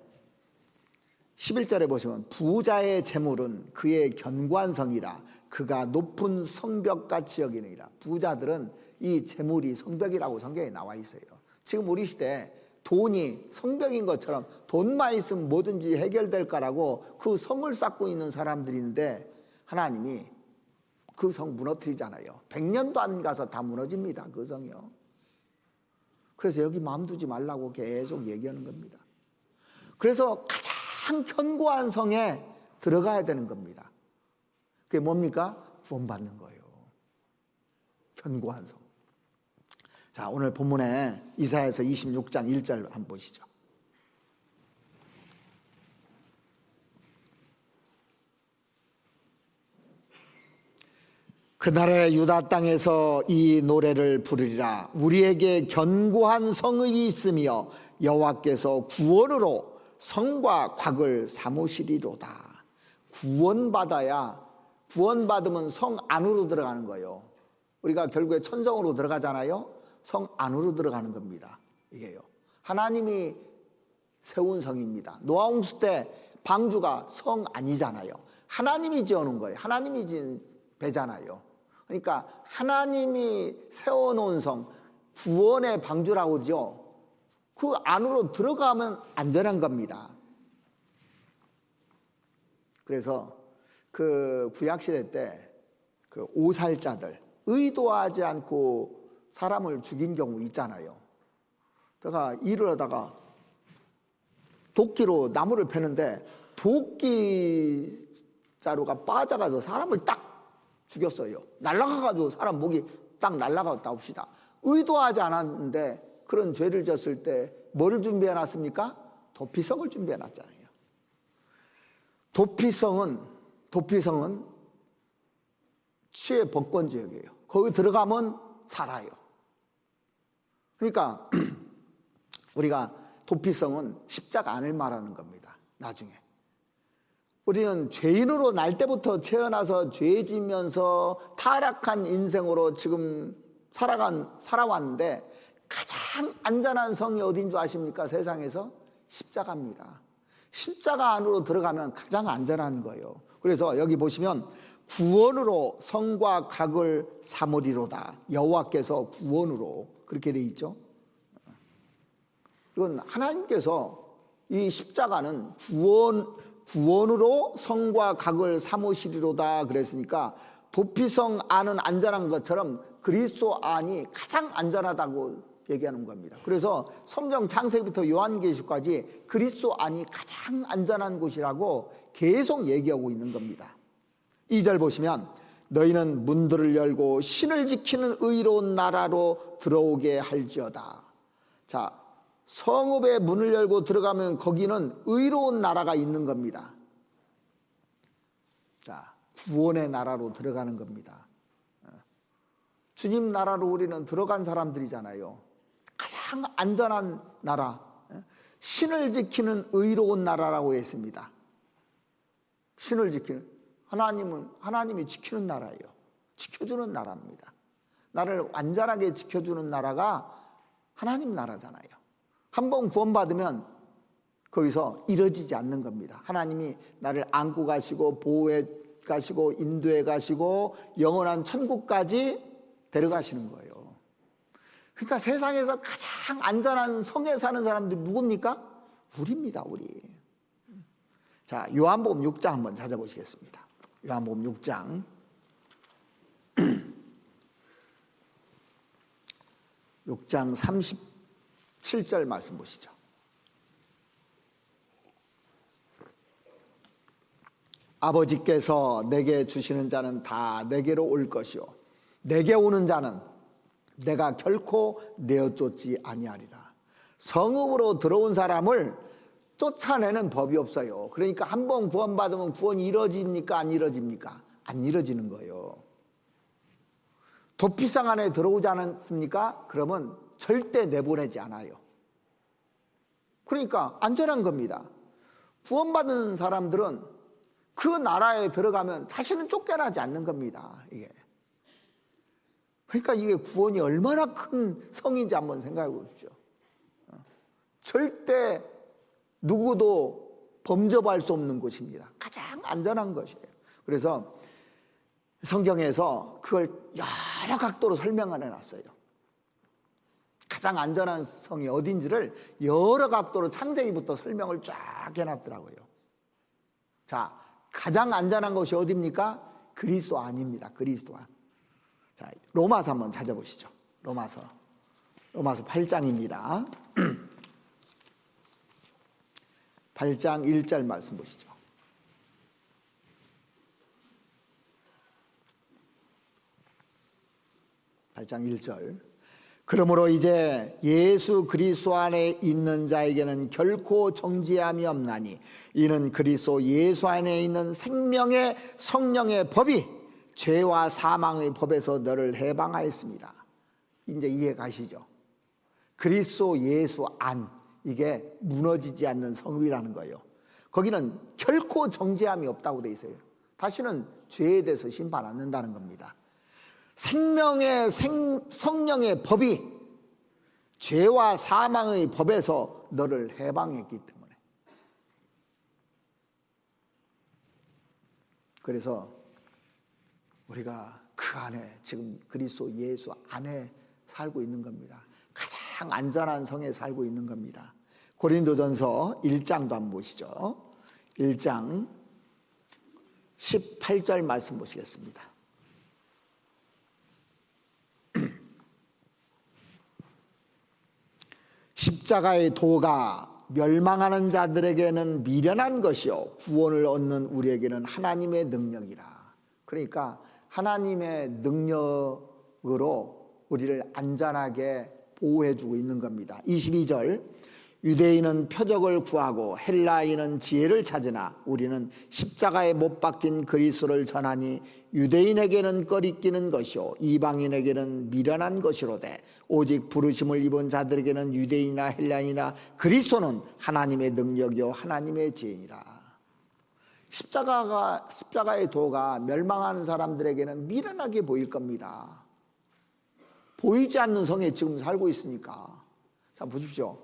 11절에 보시면 부자의 재물은 그의 견고한 성이라 그가 높은 성벽같이 여기느니라. 부자들은 이 재물이 성벽이라고 성경에 나와 있어요. 지금 우리 시대에 돈이 성벽인 것처럼 돈만 있으면 뭐든지 해결될 거라고 그 성을 쌓고 있는 사람들이 있는데 하나님이 그 성 무너뜨리잖아요. 100년도 안 가서 다 무너집니다. 그 성이요. 그래서 여기 마음 두지 말라고 계속 얘기하는 겁니다. 그래서 가장 견고한 성에 들어가야 되는 겁니다. 그게 뭡니까? 구원받는 거예요. 견고한 성. 자, 오늘 본문에 이사야서 26장 1절 한번 보시죠. 그날의 유다 땅에서 이 노래를 부르리라. 우리에게 견고한 성읍이 있으며 여호와께서 구원으로 성과 곽을 삼으시리로다. 구원받으면 성 안으로 들어가는 거예요. 우리가 결국에 천성으로 들어가잖아요. 성 안으로 들어가는 겁니다. 이게요. 하나님이 세운 성입니다. 노아홍수 때 방주가 성 아니잖아요. 하나님이 지어놓은 거예요. 하나님이 지은 배잖아요. 그러니까 하나님이 세워놓은 성, 구원의 방주라고 하죠. 그 안으로 들어가면 안전한 겁니다. 그래서 그 구약시대 때 그 오살자들, 의도하지 않고 사람을 죽인 경우 있잖아요. 내가 일을 하다가 도끼로 나무를 패는데 도끼 자루가 빠져가서 사람을 딱 죽였어요. 날아가가지고 사람 목이 딱 날아갔다 봅시다. 의도하지 않았는데 그런 죄를 졌을 때 뭐를 준비해놨습니까? 도피성을 준비해놨잖아요. 도피성은 치의 법권지역이에요. 거기 들어가면 살아요. 그러니까 우리가 도피성은 십자가 안을 말하는 겁니다. 나중에 우리는 죄인으로 날 때부터 태어나서 죄 지면서 타락한 인생으로 지금 살아왔는데 가장 안전한 성이 어딘 줄 아십니까? 세상에서 십자가입니다. 십자가 안으로 들어가면 가장 안전한 거예요. 그래서 여기 보시면 구원으로 성과 곽을 삼으리로다. 여호와께서 구원으로 그렇게 돼 있죠. 이건 하나님께서 이 십자가는 구원으로 성과 곽을 삼으시리로다 그랬으니까 도피성 안은 안전한 것처럼 그리스도 안이 가장 안전하다고 얘기하는 겁니다. 그래서 성경 창세기부터 요한계시까지 그리스도 안이 가장 안전한 곳이라고 계속 얘기하고 있는 겁니다. 2절 보시면 너희는 문들을 열고 신을 지키는 의로운 나라로 들어오게 할지어다. 자, 성읍의 문을 열고 들어가면 거기는 의로운 나라가 있는 겁니다. 자, 구원의 나라로 들어가는 겁니다. 주님 나라로 우리는 들어간 사람들이잖아요. 가장 안전한 나라, 신을 지키는 의로운 나라라고 했습니다. 신을 지키는, 하나님이 지키는 나라예요. 지켜주는 나라입니다. 나를 완전하게 지켜주는 나라가 하나님 나라잖아요. 한번 구원받으면 거기서 이뤄지지 않는 겁니다. 하나님이 나를 안고 가시고 보호해 가시고 인도해 가시고 영원한 천국까지 데려가시는 거예요. 그러니까 세상에서 가장 안전한 성에 사는 사람들이 누굽니까? 우리입니다, 우리. 자, 요한복음 6장 한번 찾아보시겠습니다. 요한복음 6장 6장 37절 말씀 보시죠. 아버지께서 내게 주시는 자는 다 내게로 올 것이요 내게 오는 자는 내가 결코 내어 쫓지 아니하리라. 성읍으로 들어온 사람을 쫓아내는 법이 없어요. 그러니까 한번 구원받으면 구원이 이루어집니까? 안 이루어집니까? 안 이루어지는 거예요. 도피성 안에 들어오지 않았습니까? 그러면 절대 내보내지 않아요. 그러니까 안전한 겁니다. 구원받은 사람들은 그 나라에 들어가면 다시는 쫓겨나지 않는 겁니다. 이게. 그러니까 이게 구원이 얼마나 큰 성인지 한번 생각해 보십시오. 절대 누구도 범접할 수 없는 곳입니다. 가장 안전한 것이에요. 그래서 성경에서 그걸 여러 각도로 설명을 해놨어요. 가장 안전한 성이 어딘지를 여러 각도로 창세기부터 설명을 쫙 해놨더라고요. 자, 가장 안전한 것이 어디입니까? 그리스도 안입니다. 그리스도 안. 자, 로마서 한번 찾아보시죠. 로마서 8장입니다. 8장 1절 말씀 보시죠. 8장 1절. 그러므로 이제 예수 그리스도 안에 있는 자에게는 결코 정죄함이 없나니 이는 그리스도 예수 안에 있는 생명의 성령의 법이 죄와 사망의 법에서 너를 해방하였습니다. 이제 이해 가시죠? 그리스도 예수 안, 이게 무너지지 않는 성읍이라는 거예요. 거기는 결코 정죄함이 없다고 돼 있어요. 다시는 죄에 대해서 심판 안 한다는 겁니다. 생명의 성령의 법이 죄와 사망의 법에서 너를 해방했기 때문에. 그래서 우리가 그 안에 지금 그리스도 예수 안에 살고 있는 겁니다. 가장 안전한 성에 살고 있는 겁니다. 고린도전서 1장도 한번 보시죠. 1장 18절 말씀 보시겠습니다. 십자가의 도가 멸망하는 자들에게는 미련한 것이요 구원을 얻는 우리에게는 하나님의 능력이라. 그러니까 하나님의 능력으로 우리를 안전하게 보호해주고 있는 겁니다. 22절. 유대인은 표적을 구하고 헬라인은 지혜를 찾으나 우리는 십자가에 못 박힌 그리스도를 전하니 유대인에게는 꺼리끼는 것이요 이방인에게는 미련한 것이로되 오직 부르심을 입은 자들에게는 유대인이나 헬라인이나 그리스도는 하나님의 능력이요 하나님의 지혜니라. 십자가의 도가 멸망하는 사람들에게는 미련하게 보일 겁니다. 보이지 않는 성에 지금 살고 있으니까. 자, 보십시오.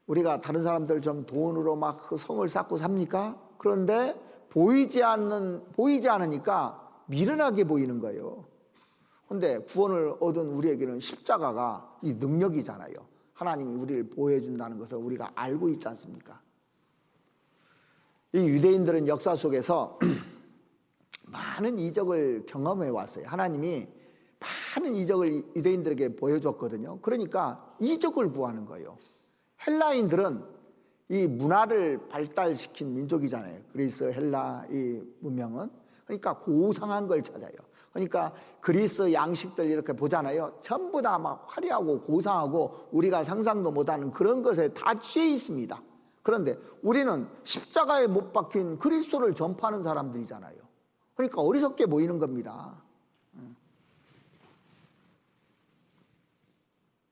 우리가 다른 사람들 좀 돈으로 막 그 성을 쌓고 삽니까? 그런데 보이지 않으니까 미련하게 보이는 거예요. 그런데 구원을 얻은 우리에게는 십자가가 이 능력이잖아요. 하나님이 우리를 보호해 준다는 것을 우리가 알고 있지 않습니까? 이 유대인들은 역사 속에서 많은 이적을 경험해 왔어요. 하나님이 많은 이적을 유대인들에게 보여줬거든요. 그러니까 이적을 구하는 거예요. 헬라인들은 이 문화를 발달시킨 민족이잖아요. 그리스 헬라 이 문명은. 그러니까 고상한 걸 찾아요. 그러니까 그리스 양식들 이렇게 보잖아요. 전부 다 막 화려하고 고상하고 우리가 상상도 못하는 그런 것에 다 취해 있습니다. 그런데 우리는 십자가에 못 박힌 그리스도를 전파하는 사람들이잖아요. 그러니까 어리석게 보이는 겁니다.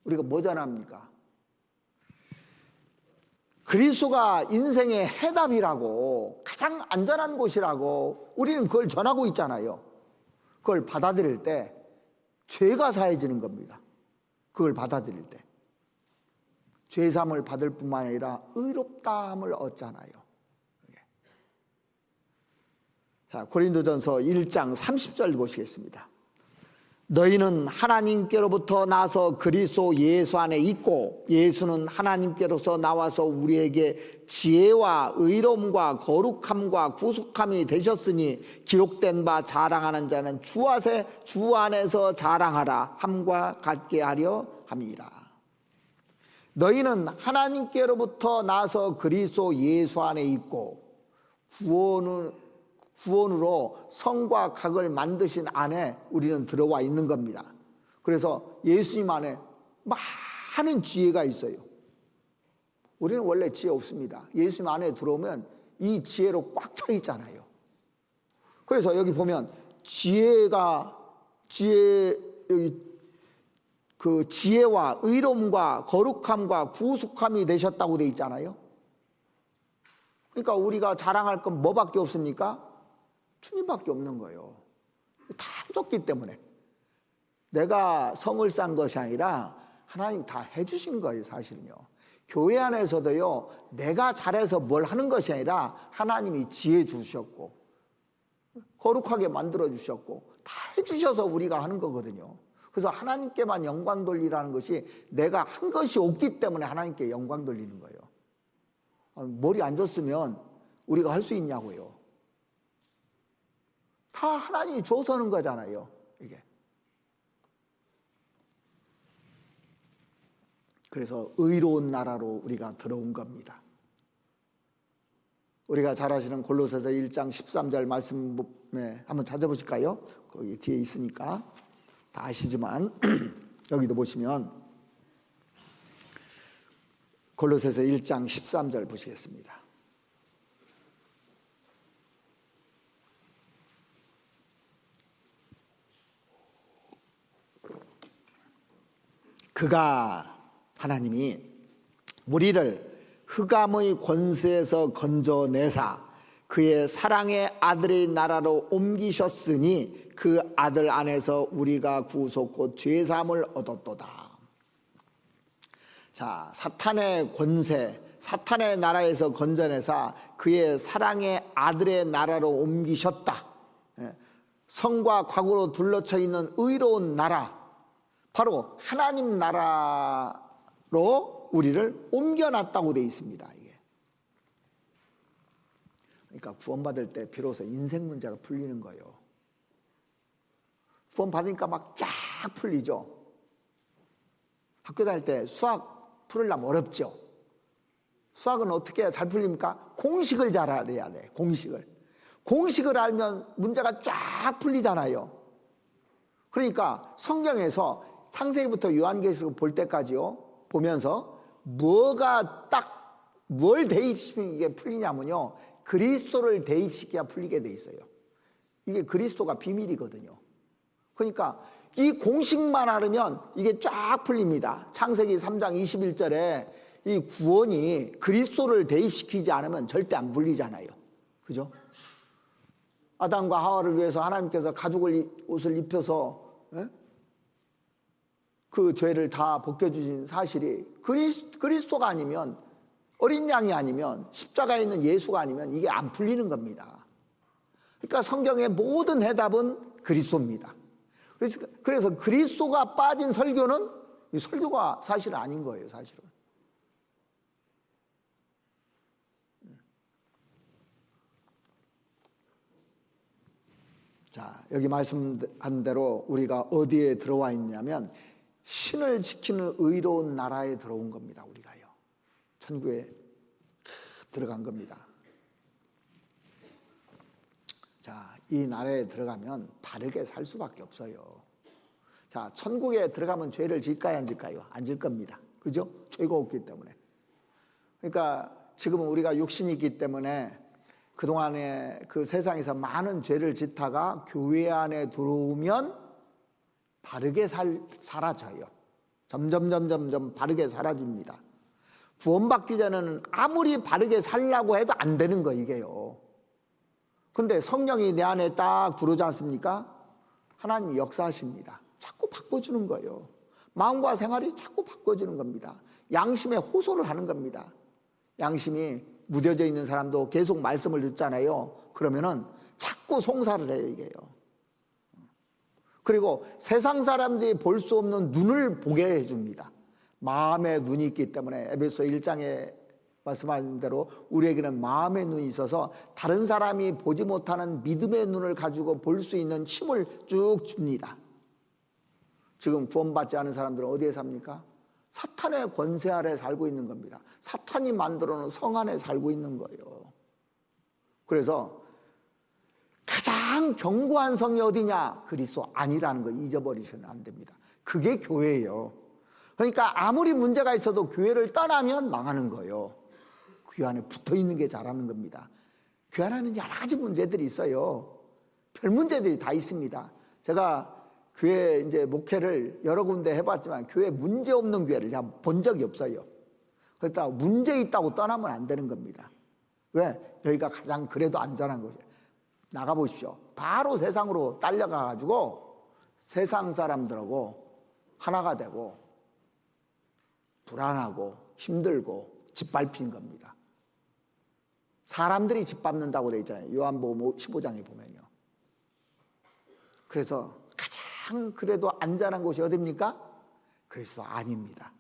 우리가 뭐 전합니까? 그리스도가 인생의 해답이라고, 가장 안전한 곳이라고 우리는 그걸 전하고 있잖아요. 그걸 받아들일 때 죄가 사해지는 겁니다. 그걸 받아들일 때 죄사함을 받을 뿐만 아니라 의롭다함을 얻잖아요. 자, 고린도전서 1장 30절 보시겠습니다. 너희는 하나님께로부터 나서 그리스도 예수 안에 있고 예수는 하나님께로서 나와서 우리에게 지혜와 의로움과 거룩함과 구속함이 되셨으니 기록된 바 자랑하는 자는 주 안에서 자랑하라 함과 같게 하려 함이라. 너희는 하나님께로부터 나서 그리스도 예수 안에 있고 구원으로 성과 각을 만드신 안에 우리는 들어와 있는 겁니다. 그래서 예수님 안에 많은 지혜가 있어요. 우리는 원래 지혜 없습니다. 예수님 안에 들어오면 이 지혜로 꽉 차 있잖아요. 그래서 여기 보면 지혜와 의로움과 거룩함과 구속함이 되셨다고 되어 있잖아요. 그러니까 우리가 자랑할 건 뭐밖에 없습니까? 주님밖에 없는 거예요. 다 줬기 때문에. 내가 성을 쌓은 것이 아니라 하나님 다 해주신 거예요, 사실은요. 교회 안에서도요, 내가 잘해서 뭘 하는 것이 아니라 하나님이 지혜 주셨고 거룩하게 만들어 주셨고 다 해주셔서 우리가 하는 거거든요. 그래서 하나님께만 영광 돌리라는 것이 내가 한 것이 없기 때문에 하나님께 영광 돌리는 거예요. 머리 안 줬으면 우리가 할 수 있냐고요. 다 하나님이 줘서 하는 거잖아요, 이게. 그래서 의로운 나라로 우리가 들어온 겁니다. 우리가 잘 아시는 골로새서 1장 13절 말씀에 한번 찾아보실까요? 거기 뒤에 있으니까 다 아시지만 여기도 보시면 골로새서 1장 13절 보시겠습니다. 그가 하나님이 우리를 흑암의 권세에서 건져내사 그의 사랑의 아들의 나라로 옮기셨으니 그 아들 안에서 우리가 구속 곧 죄사함을 얻었도다. 자, 사탄의 권세, 사탄의 나라에서 건져내사 그의 사랑의 아들의 나라로 옮기셨다. 성과 과거로 둘러쳐 있는 의로운 나라, 바로 하나님 나라로 우리를 옮겨놨다고 되어 있습니다. 이게. 그러니까 구원받을 때 비로소 인생 문제가 풀리는 거예요. 구원받으니까 막 쫙 풀리죠. 학교 다닐 때 수학 풀으려면 어렵죠. 수학은 어떻게 해야 잘 풀립니까? 공식을 잘 알아야 돼. 공식을 알면 문제가 쫙 풀리잖아요. 그러니까 성경에서 창세기부터 요한계시록 볼 때까지요, 보면서 뭐가 딱 뭘 대입시키게 풀리냐면요, 그리스도를 대입시켜야 풀리게 돼 있어요. 이게 그리스도가 비밀이거든요. 그러니까 이 공식만 알으면 이게 쫙 풀립니다. 창세기 3장 21절에 이 구원이 그리스도를 대입시키지 않으면 절대 안 풀리잖아요. 그죠? 아담과 하와를 위해서 하나님께서 가죽 옷을 입혀서 그 죄를 다 벗겨주신 사실이 그리스도가 아니면, 어린 양이 아니면, 십자가에 있는 예수가 아니면 이게 안 풀리는 겁니다. 그러니까 성경의 모든 해답은 그리스도입니다. 그래서 그리스도가 빠진 설교는 이 설교가 사실은 아닌 거예요, 사실은. 자, 여기 말씀한 대로 우리가 어디에 들어와 있냐면 신을 지키는 의로운 나라에 들어온 겁니다. 우리가요, 천국에 들어간 겁니다. 자, 이 나라에 들어가면 바르게 살 수밖에 없어요. 자, 천국에 들어가면 죄를 질까요, 안 질까요? 안 질 겁니다. 그죠? 죄가 없기 때문에. 그러니까 지금은 우리가 육신이 있기 때문에 그동안에 그 세상에서 많은 죄를 짓다가 교회 안에 들어오면 바르게 사라져요. 점점 바르게 사라집니다. 구원받기 전에는 아무리 바르게 살라고 해도 안 되는 거 이게요. 근데 성령이 내 안에 딱 들어오지 않습니까? 하나님이 역사하십니다. 자꾸 바꿔주는 거예요. 마음과 생활이 자꾸 바꿔주는 겁니다. 양심에 호소를 하는 겁니다. 양심이 무뎌져 있는 사람도 계속 말씀을 듣잖아요. 그러면은 자꾸 송사를 해요, 이게요. 그리고 세상 사람들이 볼 수 없는 눈을 보게 해줍니다. 마음의 눈이 있기 때문에 에베소 1장에 말씀하신 대로 우리에게는 마음의 눈이 있어서 다른 사람이 보지 못하는 믿음의 눈을 가지고 볼 수 있는 힘을 쭉 줍니다. 지금 구원받지 않은 사람들은 어디에 삽니까? 사탄의 권세 아래 살고 있는 겁니다. 사탄이 만들어 놓은 성 안에 살고 있는 거예요. 그래서 가장 견고한 성이 어디냐? 그리스도 아니라는 거 잊어버리시면 안 됩니다. 그게 교회예요. 그러니까 아무리 문제가 있어도 교회를 떠나면 망하는 거예요. 교회 안에 붙어 있는 게 잘하는 겁니다. 교회 안에는 여러 가지 문제들이 있어요. 별 문제들이 다 있습니다. 제가 교회 이제 목회를 여러 군데 해봤지만 교회 문제 없는 교회를 제가 본 적이 없어요. 그렇다고 문제 있다고 떠나면 안 되는 겁니다. 왜? 여기가 가장 그래도 안전한 거죠. 나가보십시오. 바로 세상으로 딸려가가지고 세상 사람들하고 하나가 되고 불안하고 힘들고 짓밟힌 겁니다. 사람들이 짓밟는다고 되어 있잖아요. 요한복음 15장에 보면요. 그래서 가장 그래도 안전한 곳이 어디입니까? 그리스도 아닙니다.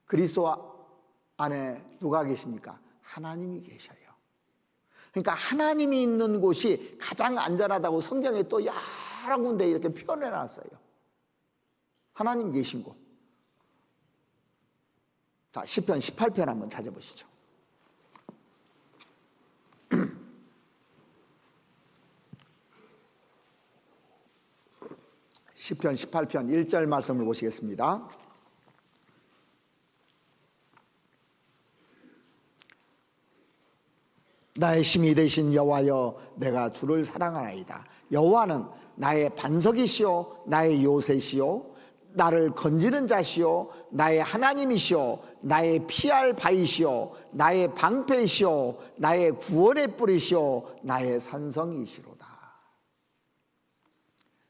그리스도 안에 누가 계십니까? 하나님이 계셔요. 그러니까 하나님이 있는 곳이 가장 안전하다고 성경에 또 여러 군데 이렇게 표현해 놨어요. 하나님 계신 곳. 자, 시편 18편 한번 찾아보시죠. 시편 18편 1절 말씀을 보시겠습니다. 나의 힘이 되신 여호와여, 내가 주를 사랑하나이다. 여호와는 나의 반석이시오, 나의 요새시오, 나를 건지는 자시오, 나의 하나님이시오, 나의 피할 바이시오, 나의 방패이시오, 나의 구원의 뿌리시오, 나의 산성이시로다.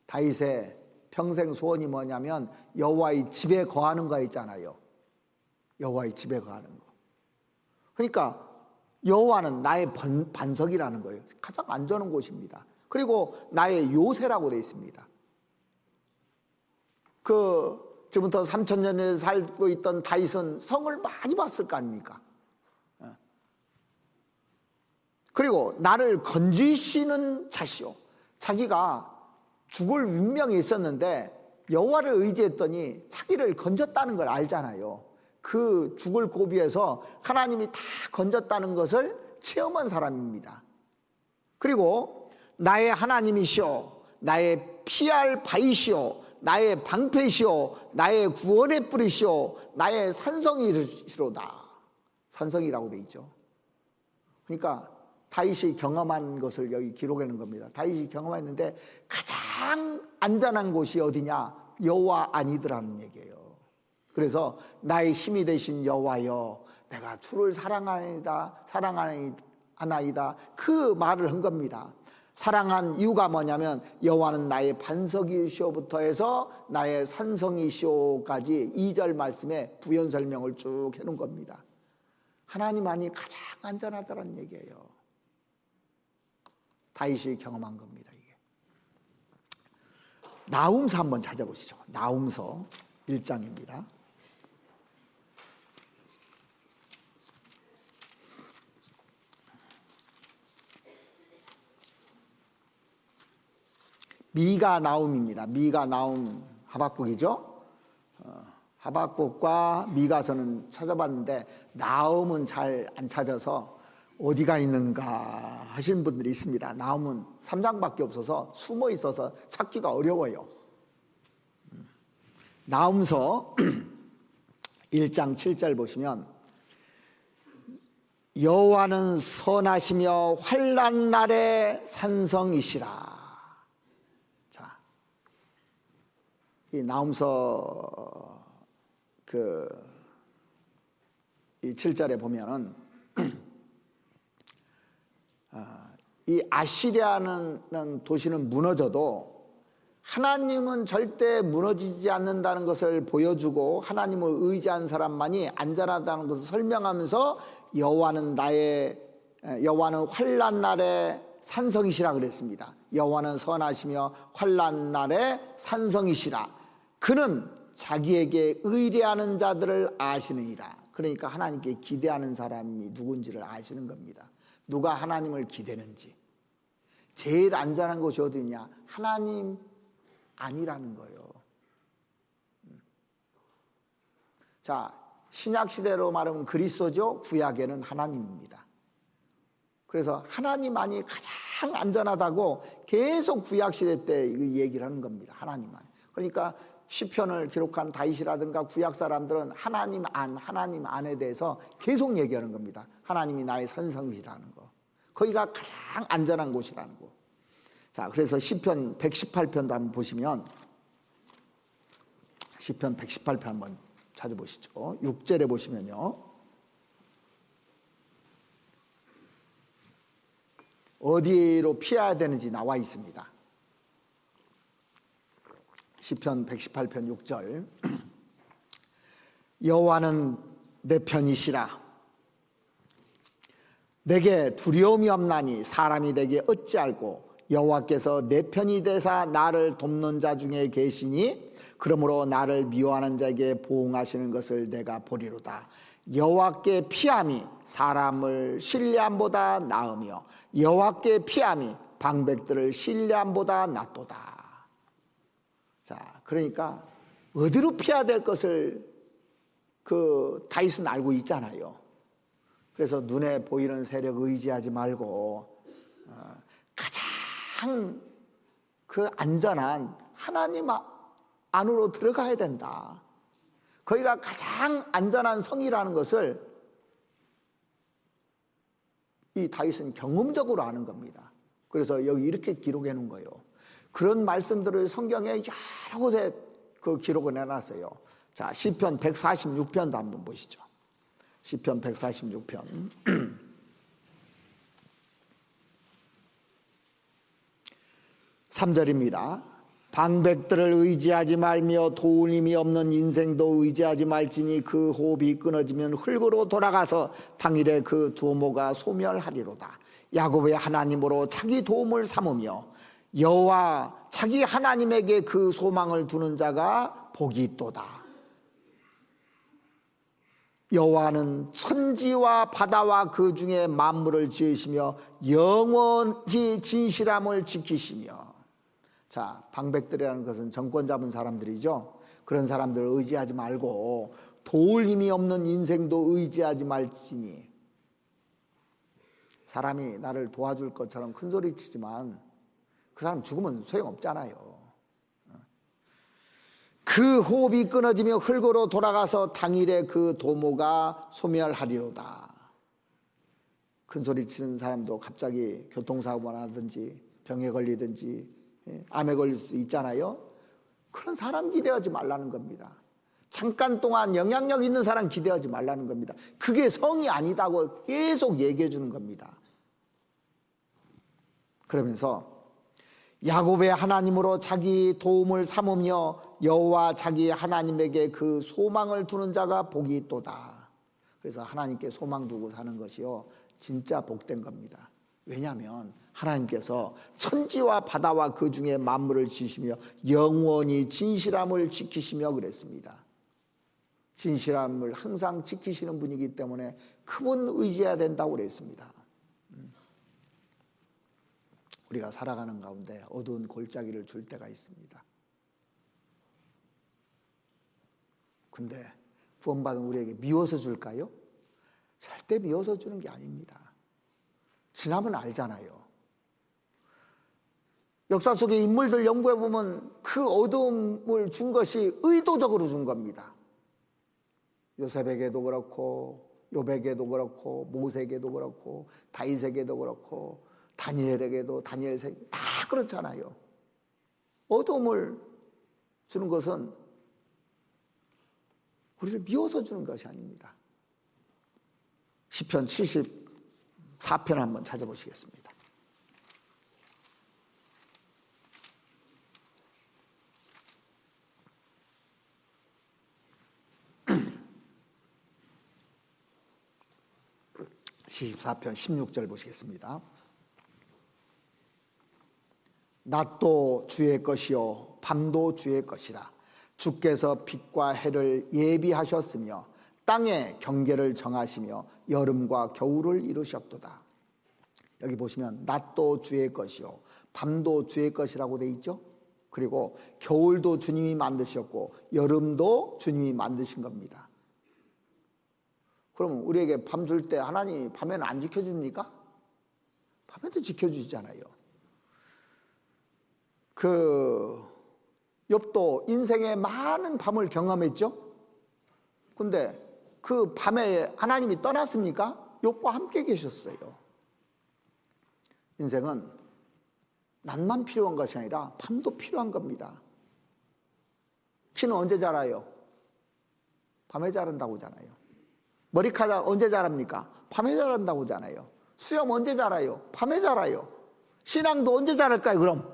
다윗의 평생 소원이 뭐냐면 여호와의 집에 거하는 거 있잖아요. 여호와의 집에 거하는 거. 그러니까 여호와는 나의 반석이라는 거예요. 가장 안전한 곳입니다. 그리고 나의 요새라고 되어 있습니다. 지금부터 3000년에 살고 있던 다윗은 성을 많이 봤을 거 아닙니까? 그리고 나를 건지시는 자시오. 자기가 죽을 운명이 있었는데 여호와를 의지했더니 자기를 건졌다는 걸 알잖아요. 그 죽을 고비에서 하나님이 다 건졌다는 것을 체험한 사람입니다. 그리고 나의 하나님이시오, 나의 피할 바이시오, 나의 방패시오, 나의 구원의 뿌리시오, 나의 산성이시로다. 산성이라고 돼 있죠. 그러니까 다윗이 경험한 것을 여기 기록해 놓은 겁니다. 다윗이 경험했는데 가장 안전한 곳이 어디냐? 여호와 아니더라는 얘기예요. 그래서 나의 힘이 되신 여호와여, 내가 주를 사랑하나이다, 사랑하나이다, 그 말을 한 겁니다. 사랑한 이유가 뭐냐면 여호와는 나의 반석이시오부터 해서 나의 산성이시오까지 2절 말씀에 부연 설명을 쭉 해놓은 겁니다. 하나님만이 가장 안전하다는 얘기예요. 다윗이 경험한 겁니다. 이게. 나훔서 한번 찾아보시죠. 나훔서 1장입니다. 미가 나훔입니다. 미가 나훔 하박국이죠. 하박국과 미가서는 찾아봤는데 나훔은 잘 안 찾아서 어디가 있는가 하시는 분들이 있습니다. 나훔은 3장밖에 없어서 숨어 있어서 찾기가 어려워요. 나훔서 1장 7절 보시면 여호와는 선하시며 환난 날에 산성이시라. 자, 이 나훔서 이 7절에 보면은 이 아시리아는 도시는 무너져도 하나님은 절대 무너지지 않는다는 것을 보여주고 하나님을 의지한 사람만이 안전하다는 것을 설명하면서 여호와는 환난 날에 산성이시라 그랬습니다. 여호와는 선하시며 환난 날에 산성이시라. 그는 자기에게 의뢰하는 자들을 아시느니라. 그러니까 하나님께 기대하는 사람이 누군지를 아시는 겁니다. 누가 하나님을 기대는지. 제일 안전한 곳이 어디냐? 하나님 아니라는 거예요. 자, 신약 시대로 말하면 그리스도죠. 구약에는 하나님입니다. 그래서 하나님만이 가장 안전하다고 계속 구약 시대 때 얘기를 하는 겁니다. 하나님만. 그러니까 시편을 기록한 다윗이라든가 구약 사람들은 하나님 안에 대해서 계속 얘기하는 겁니다. 하나님이 나의 산성이라는 거. 거기가 가장 안전한 곳이라는 거. 자, 그래서 시편 118편도 한번 보시면 시편 118편 한번 찾아보시죠. 6절에 보시면요. 어디로 피해야 되는지 나와 있습니다. 시편 118편 6절. 여호와는 내 편이시라. 내게 두려움이 없나니 사람이 내게 어찌알고 여호와께서 내 편이 되사 나를 돕는 자 중에 계시니 그러므로 나를 미워하는 자에게 보응하시는 것을 내가 보리로다. 여호와께 피함이 사람을 신뢰함보다 나으며 여호와께 피함이 방백들을 신뢰함보다 낫도다. 자, 그러니까 어디로 피해야 될 것을 다윗은 알고 있잖아요. 그래서 눈에 보이는 세력 의지하지 말고 가장 안전한 하나님 안으로 들어가야 된다. 거기가 가장 안전한 성이라는 것을 이 다윗은 경험적으로 아는 겁니다. 그래서 여기 이렇게 기록해 놓은 거예요. 그런 말씀들을 성경에 여러 곳에 기록을 해놨어요. 자, 시편 146편도 한번 보시죠. 시편 146편 3절입니다. 방백들을 의지하지 말며 도울 힘이 없는 인생도 의지하지 말지니 그 호흡이 끊어지면 흙으로 돌아가서 당일에 그 도모가 소멸하리로다. 야곱의 하나님으로 자기 도움을 삼으며 여호와 자기 하나님에게 그 소망을 두는 자가 복이 있도다. 여호와는 천지와 바다와 그 중에 만물을 지으시며 영원히 진실함을 지키시며. 자, 방백들이라는 것은 정권 잡은 사람들이죠. 그런 사람들을 의지하지 말고 도울 힘이 없는 인생도 의지하지 말지니. 사람이 나를 도와줄 것처럼 큰 소리 치지만 그 사람 죽으면 소용없잖아요. 그 호흡이 끊어지며 흙으로 돌아가서 당일에 그 도모가 소멸하리로다. 큰 소리 치는 사람도 갑자기 교통사고가 나든지 병에 걸리든지 암에 걸릴 수 있잖아요. 그런 사람 기대하지 말라는 겁니다. 잠깐 동안 영향력 있는 사람 기대하지 말라는 겁니다. 그게 성이 아니다고 계속 얘기해 주는 겁니다. 그러면서 야곱의 하나님으로 자기 도움을 삼으며 여호와 자기 하나님에게 그 소망을 두는 자가 복이 있도다. 그래서 하나님께 소망 두고 사는 것이요 진짜 복된 겁니다. 왜냐하면 하나님께서 천지와 바다와 그 중에 만물을 지으시며 영원히 진실함을 지키시며 그랬습니다. 진실함을 항상 지키시는 분이기 때문에 그분 의지해야 된다고 그랬습니다. 우리가 살아가는 가운데 어두운 골짜기를 줄 때가 있습니다. 근데 구원받은 우리에게 미워서 줄까요? 절대 미워서 주는 게 아닙니다. 지나면 알잖아요. 역사 속의 인물들 연구해 보면 그 어두움을 준 것이 의도적으로 준 겁니다. 요셉에게도 그렇고 요백에도 그렇고 모세에게도 그렇고 다윗에게도 그렇고 다니엘에게도 다니엘서 다 그렇잖아요. 어둠을 주는 것은 우리를 미워서 주는 것이 아닙니다. 시편 74편 한번 찾아보시겠습니다. (74편) 16절 보시겠습니다. 낮도 주의 것이요 밤도 주의 것이라. 주께서 빛과 해를 예비하셨으며 땅에 경계를 정하시며 여름과 겨울을 이루셨도다. 여기 보시면 낮도 주의 것이요 밤도 주의 것이라고 돼 있죠. 그리고 겨울도 주님이 만드셨고 여름도 주님이 만드신 겁니다. 그러면 우리에게 밤 줄 때 하나님 밤에는 안 지켜줍니까? 밤에도 지켜주시잖아요. 욥도 인생의 많은 밤을 경험했죠. 근데 그 밤에 하나님이 떠났습니까? 욥과 함께 계셨어요. 인생은 낮만 필요한 것이 아니라 밤도 필요한 겁니다. 키는 언제 자라요? 밤에 자란다고 하잖아요. 머리카락 언제 자랍니까? 밤에 자란다고 하잖아요. 수염 언제 자라요? 밤에 자라요. 신앙도 언제 자랄까요? 그럼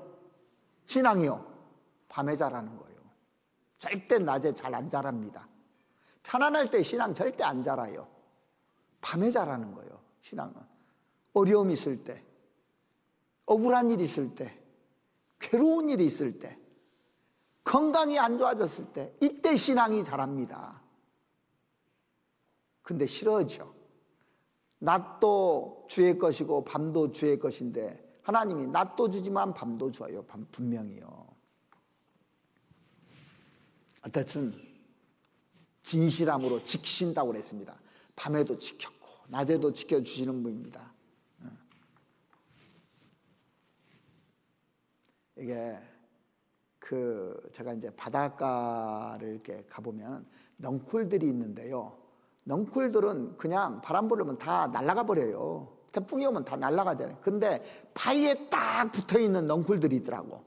신앙이요 밤에 자라는 거예요. 절대 낮에 잘 안 자랍니다. 편안할 때 신앙 절대 안 자라요. 밤에 자라는 거예요. 신앙은 어려움이 있을 때, 억울한 일이 있을 때, 괴로운 일이 있을 때, 건강이 안 좋아졌을 때, 이때 신앙이 자랍니다. 근데 싫어져. 낮도 주의 것이고 밤도 주의 것인데 하나님이 낮도 주지만 밤도 줘요. 분명히요. 어쨌든 진실함으로 지키신다고 그랬습니다. 밤에도 지켰고 낮에도 지켜주시는 분입니다. 이게 제가 이제 바닷가를 이렇게 가보면 넝쿨들이 있는데요. 넝쿨들은 그냥 바람 불으면 다 날아가 버려요. 태풍이 오면 다 날아가잖아요. 근데 바위에 딱 붙어있는 넝쿨들이 있더라고.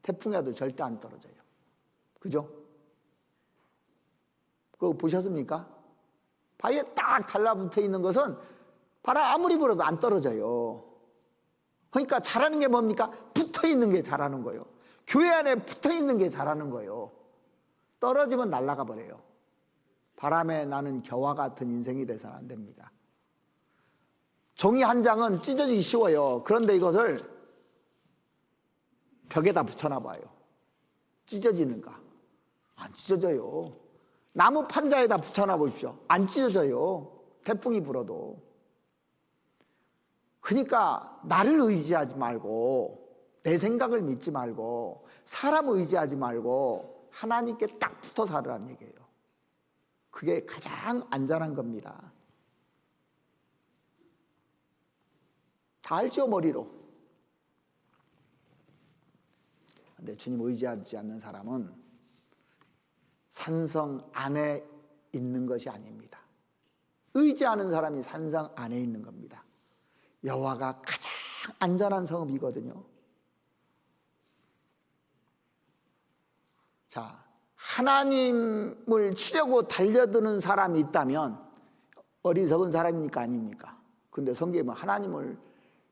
태풍이 와도 절대 안 떨어져요. 그죠? 그거 보셨습니까? 바위에 딱 달라붙어 있는 것은 바람 아무리 불어도 안 떨어져요. 그러니까 잘하는 게 뭡니까? 붙어 있는 게 잘하는 거예요. 교회 안에 붙어 있는 게 잘하는 거예요. 떨어지면 날아가 버려요. 바람에 나는 겨와 같은 인생이 돼서는 안 됩니다. 종이 한 장은 찢어지기 쉬워요. 그런데 이것을 벽에다 붙여놔 봐요. 찢어지는가? 안 찢어져요. 나무 판자에다 붙여놔 보십시오. 안 찢어져요. 태풍이 불어도. 그러니까 나를 의지하지 말고 내 생각을 믿지 말고 사람 의지하지 말고 하나님께 딱 붙어 살으라는 얘기예요. 그게 가장 안전한 겁니다. 다 알죠, 머리로. 근데 주님 의지하지 않는 사람은 산성 안에 있는 것이 아닙니다. 의지하는 사람이 산성 안에 있는 겁니다. 여호와가 가장 안전한 성읍이거든요. 자, 하나님을 치려고 달려드는 사람이 있다면 어리석은 사람입니까? 아닙니까? 근데 성경에 보면 하나님을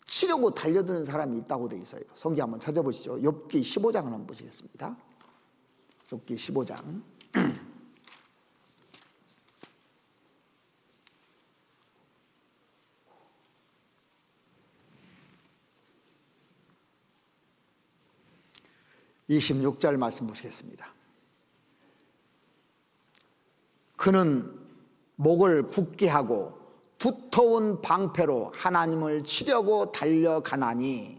치려고 달려드는 사람이 있다고 되어 있어요. 성경 한번 찾아보시죠. 욥기 15장을 한번 보시겠습니다. 욥기 15장. (26절) 말씀 보시겠습니다. 그는 목을 굳게 하고 두터운 방패로 하나님을 치려고 달려가나니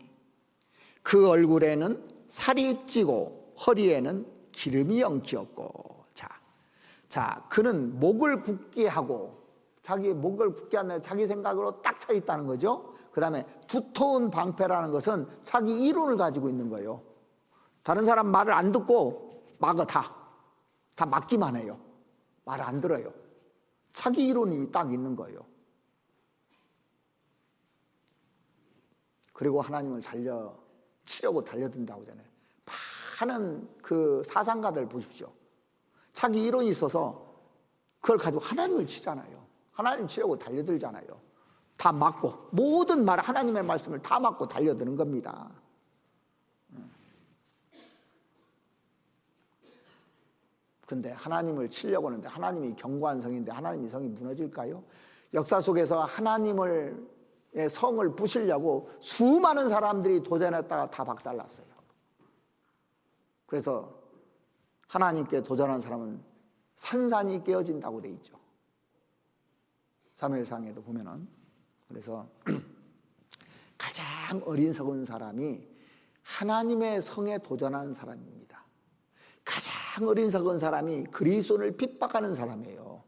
그 얼굴에는 살이 찌고 허리에는 기름이 엉키었고. 자, 그는 목을 굳게 하고, 자기 목을 굳게 한다는 자기 생각으로 딱 차 있다는 거죠. 그 다음에 두터운 방패라는 것은 자기 이론을 가지고 있는 거예요. 다른 사람 말을 안 듣고 막어 다 맡기만 해요. 말을 안 들어요. 자기 이론이 딱 있는 거예요. 그리고 하나님을 치려고 달려든다고 하잖아요. 많은 그 사상가들 보십시오. 자기 이론이 있어서 그걸 가지고 하나님을 치잖아요. 하나님 치려고 달려들잖아요. 다 맞고, 모든 말, 하나님의 말씀을 다 맞고 달려드는 겁니다. 근데 하나님을 치려고 하는데, 하나님이 견고한 성인데 하나님의 성이 무너질까요? 역사 속에서 하나님의 성을 부시려고 수많은 사람들이 도전했다가 다 박살났어요. 그래서 하나님께 도전한 사람은 산산이 깨어진다고 돼 있죠. 사무엘상에도 보면은. 그래서 가장 어리석은 사람이 하나님의 성에 도전하는 사람입니다. 가장 어리석은 사람이 그리스도를 핍박하는 사람이에요.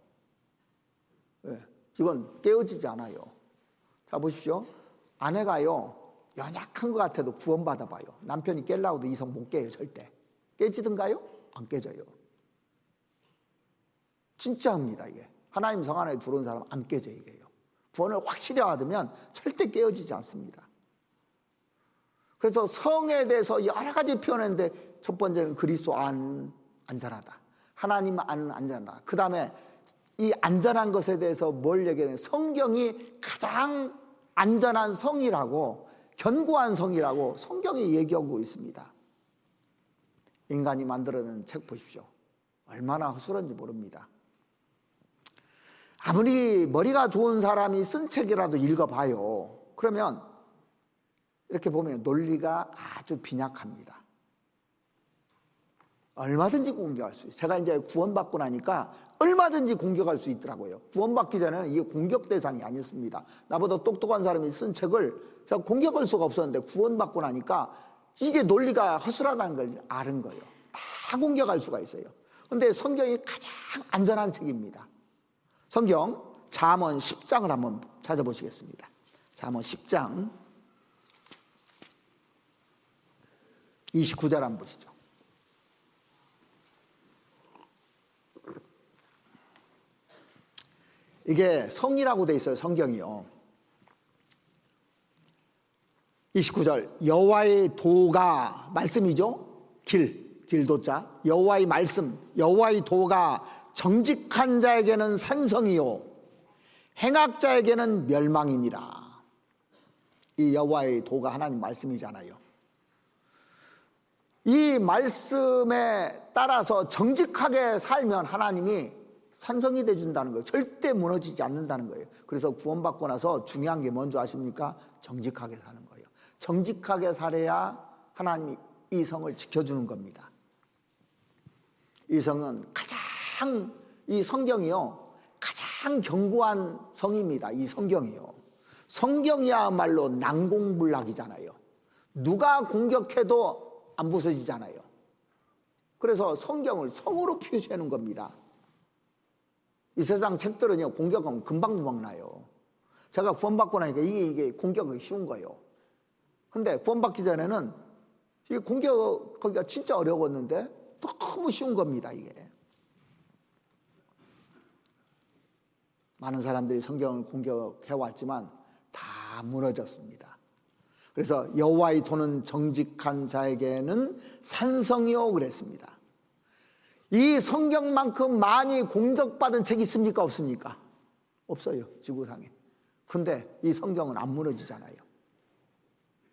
네, 이건 깨어지지 않아요. 자, 보십시오. 아내가요, 연약한 것 같아도 구원받아 봐요. 남편이 깰라고도 이 성 못 깨요, 절대. 깨지든가요? 안 깨져요. 진짜입니다, 이게. 하나님 성 안에 들어온 사람 안 깨져, 이게요. 구원을 확실히 받으면 절대 깨어지지 않습니다. 그래서 성에 대해서 여러 가지 표현했는데, 첫 번째는 그리스도 안은 안전하다. 하나님 안은 안전하다. 그 다음에 이 안전한 것에 대해서 뭘 얘기하냐면, 성경이 가장 안전한 성이라고, 견고한 성이라고 성경이 얘기하고 있습니다. 인간이 만들어낸 책 보십시오. 얼마나 허술한지 모릅니다. 아무리 머리가 좋은 사람이 쓴 책이라도 읽어봐요. 그러면 이렇게 보면 논리가 아주 빈약합니다. 얼마든지 공격할 수 있어요. 제가 이제 구원받고 나니까 얼마든지 공격할 수 있더라고요. 구원받기 전에는 이게 공격 대상이 아니었습니다. 나보다 똑똑한 사람이 쓴 책을 제가 공격할 수가 없었는데, 구원받고 나니까 이게 논리가 허술하다는 걸 아는 거예요. 다 공격할 수가 있어요. 그런데 성경이 가장 안전한 책입니다. 성경 잠언 10장을 한번 찾아보시겠습니다. 잠언 10장 29절 한번 보시죠. 이게 성이라고 돼 있어요, 성경이요. 29절, 여호와의 도가, 말씀이죠. 길도자, 여호와의 말씀, 여호와의 도가 정직한 자에게는 산성이요 행악자에게는 멸망이니라. 이 여호와의 도가 하나님 말씀이잖아요. 이 말씀에 따라서 정직하게 살면 하나님이 산성이 돼준다는 거예요. 절대 무너지지 않는다는 거예요. 그래서 구원받고 나서 중요한 게 뭔지 아십니까? 정직하게 사는 거예요. 정직하게 살아야 하나님이 이 성을 지켜주는 겁니다. 이 성은 이 성경이요, 가장 견고한 성입니다. 이 성경이요. 성경이야말로 난공불락이잖아요. 누가 공격해도 안 부서지잖아요. 그래서 성경을 성으로 표시하는 겁니다. 이 세상 책들은요, 공격하면 금방 나요. 제가 구원받고 나니까 이게 공격이 쉬운 거예요. 근데 구원받기 전에는 이게 공격하기가 진짜 어려웠는데 너무 쉬운 겁니다, 이게. 많은 사람들이 성경을 공격해왔지만 다 무너졌습니다. 그래서 여호와의 도는 정직한 자에게는 산성이요 그랬습니다. 이 성경만큼 많이 공격받은 책이 있습니까? 없습니까? 없어요, 지구상에. 근데 이 성경은 안 무너지잖아요.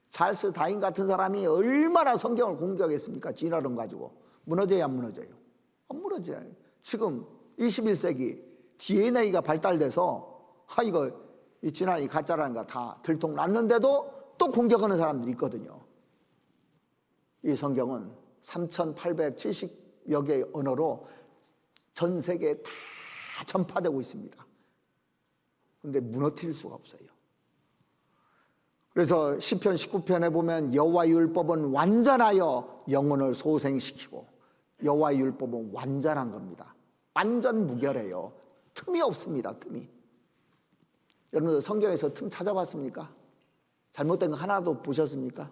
찰스 다윈 같은 사람이 얼마나 성경을 공격했습니까? 진화론 가지고. 무너져야 안 무너져요? 안 무너져요. 지금 21세기 DNA가 발달돼서 이거 이 진화론이 가짜라는 거 다 들통났는데도 또 공격하는 사람들이 있거든요. 이 성경은 3,870여 개의 언어로 전 세계에 다 전파되고 있습니다. 그런데 무너뜨릴 수가 없어요. 그래서 시편 19편에 보면 여호와의 율법은 완전하여 영혼을 소생시키고, 여호와의 율법은 완전한 겁니다. 완전 무결해요. 틈이 없습니다, 틈이. 여러분들 성경에서 틈 찾아봤습니까? 잘못된 거 하나도 보셨습니까?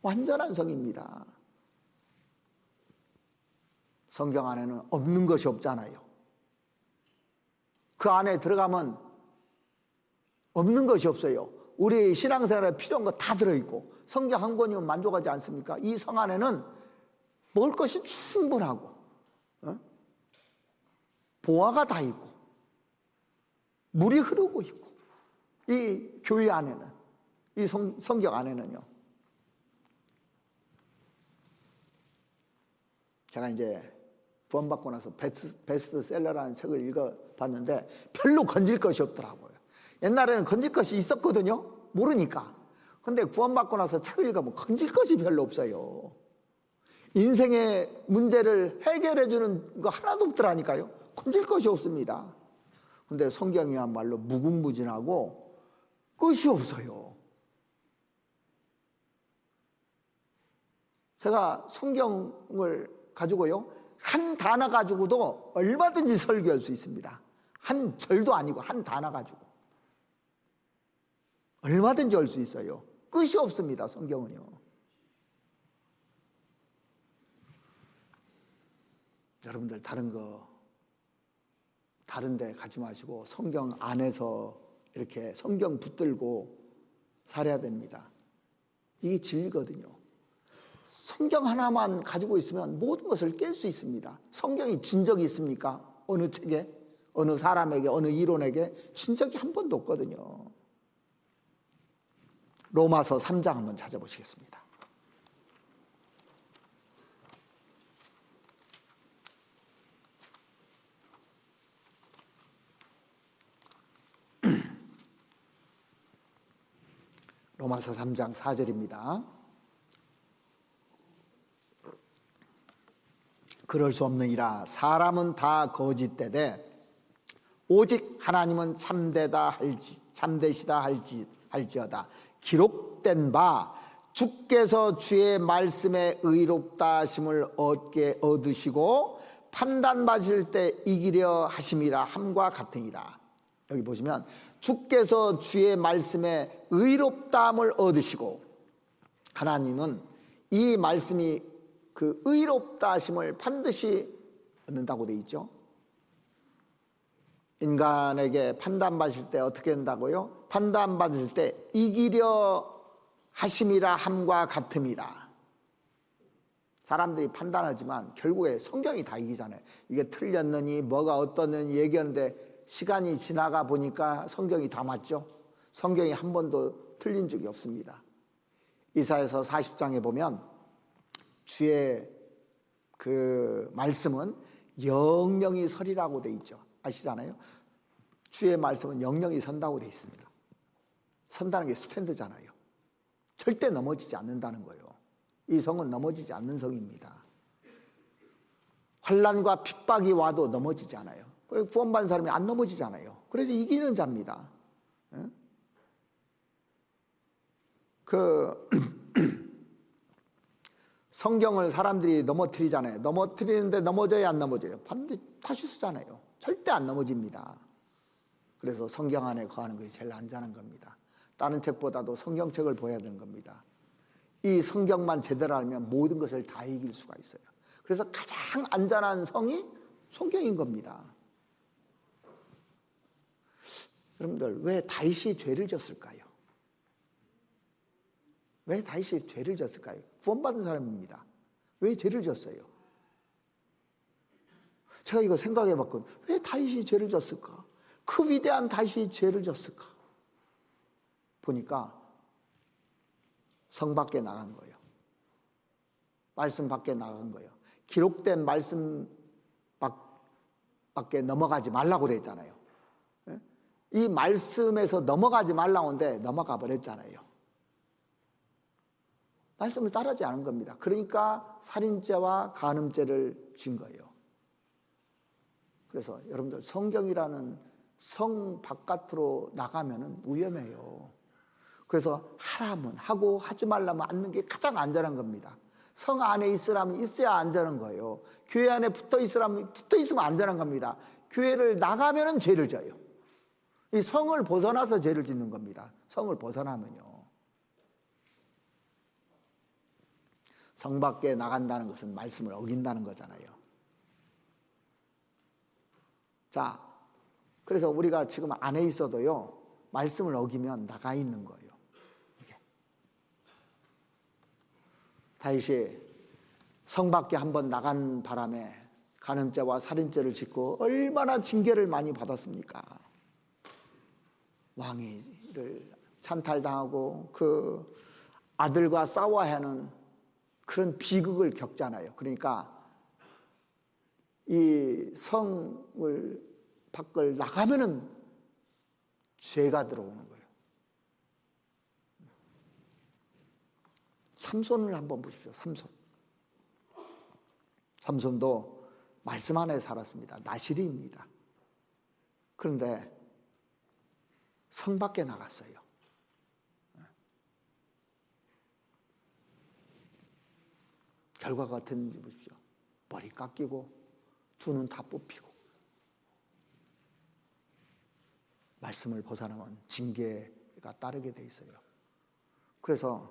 완전한 성입니다. 성경 안에는 없는 것이 없잖아요. 그 안에 들어가면 없는 것이 없어요. 우리 신앙생활에 필요한 거 다 들어있고 성경 한 권이면 만족하지 않습니까? 이 성 안에는 먹을 것이 충분하고 보화가 다 있고 물이 흐르고 있고 이 교회 안에는 이 성경 안에는요. 제가 이제 구원받고 나서 베스트셀러라는 책을 읽어봤는데 별로 건질 것이 없더라고요. 옛날에는 건질 것이 있었거든요. 모르니까. 근데 구원받고 나서 책을 읽어보면 건질 것이 별로 없어요. 인생의 문제를 해결해 주는 거 하나도 없더라니까요. 건질 것이 없습니다. 근데 성경이야말로 무궁무진하고 끝이 없어요. 제가 성경을 가지고요, 한 단어 가지고도 얼마든지 설교할 수 있습니다. 한 절도 아니고 한 단어 가지고 얼마든지 할 수 있어요. 끝이 없습니다. 성경은요. 여러분들 다른 데 가지 마시고 성경 안에서 이렇게 성경 붙들고 살아야 됩니다. 이게 진리거든요. 성경 하나만 가지고 있으면 모든 것을 깰 수 있습니다. 성경이 진 적이 있습니까? 어느 책에, 어느 사람에게, 어느 이론에게 진 적이 한 번도 없거든요. 로마서 3장 한번 찾아보시겠습니다. 로마서 3장 4절입니다. 그럴 수 없느니라. 사람은 다 거짓되되 오직 하나님은 참되시다 할지어다. 기록된 바 주께서 주의 말씀에 의롭다 하심을 얻으시고 판단받으실 때 이기려 하심이라 함과 같으니라. 여기 보시면 주께서 주의 말씀에 의롭다함을 얻으시고, 하나님은 이 말씀이 그 의롭다 하심을 반드시 얻는다고 되어 있죠. 인간에게 판단받으실 때 어떻게 된다고요? 판단받을 때 이기려 하심이라 함과 같음이라. 사람들이 판단하지만 결국에 성경이 다 이기잖아요. 이게 틀렸느니 뭐가 어떻느니 얘기하는데 시간이 지나가 보니까 성경이 다 맞죠. 성경이 한 번도 틀린 적이 없습니다. 이사야서 40장에 보면 주의 그 말씀은 영영이 서리라고 돼 있죠. 아시잖아요. 주의 말씀은 영영이 선다고 돼 있습니다. 선다는 게 스탠드잖아요. 절대 넘어지지 않는다는 거예요. 이 성은 넘어지지 않는 성입니다. 환난과 핍박이 와도 넘어지지 않아요. 구원받은 사람이 안 넘어지잖아요. 그래서 이기는 자입니다. 성경을 사람들이 넘어뜨리잖아요. 넘어뜨리는데 넘어져야 안 넘어져요? 반드시 다시 쓰잖아요. 절대 안 넘어집니다. 그래서 성경 안에 거하는 것이 제일 안전한 겁니다. 다른 책보다도 성경책을 보여야 되는 겁니다. 이 성경만 제대로 알면 모든 것을 다 이길 수가 있어요. 그래서 가장 안전한 성이 성경인 겁니다. 여러분들, 왜 다윗이 죄를 졌을까요? 왜 다윗이 죄를 졌을까요? 구원받은 사람입니다. 왜 죄를 졌어요? 제가 이거 생각해 봤거든요. 왜 다윗이 죄를 졌을까? 그 위대한 다윗이 죄를 졌을까? 보니까 성 밖에 나간 거예요. 말씀 밖에 나간 거예요. 기록된 말씀 밖에 넘어가지 말라고 그랬잖아요. 이 말씀에서 넘어가지 말라고 하는데 넘어가 버렸잖아요. 말씀을 따르지 않은 겁니다. 그러니까 살인죄와 간음죄를 진 거예요. 그래서 여러분들, 성경이라는 성 바깥으로 나가면 위험해요. 그래서 하라면 하고 하지 말라면 않는 게 가장 안전한 겁니다. 성 안에 있으라면 있어야 안전한 거예요. 교회 안에 붙어 있으라면 붙어 있으면 안전한 겁니다. 교회를 나가면 죄를 져요. 이 성을 벗어나서 죄를 짓는 겁니다. 성을 벗어나면요. 성 밖에 나간다는 것은 말씀을 어긴다는 거잖아요. 자, 그래서 우리가 지금 안에 있어도요, 말씀을 어기면 나가 있는 거예요. 이게. 다윗이 성 밖에 한번 나간 바람에 간음죄와 살인죄를 짓고 얼마나 징계를 많이 받았습니까? 왕위를 찬탈당하고 그 아들과 싸워야 하는 그런 비극을 겪잖아요. 그러니까 이 성을 밖을 나가면은 죄가 들어오는 거예요. 삼손을 한번 보십시오. 삼손도 말씀 안에 살았습니다. 나시리입니다. 그런데 성 밖에 나갔어요. 결과가 어땠는지 보십시오. 머리 깎이고 두 눈 다 뽑히고, 말씀을 벗어나면 징계가 따르게 돼 있어요. 그래서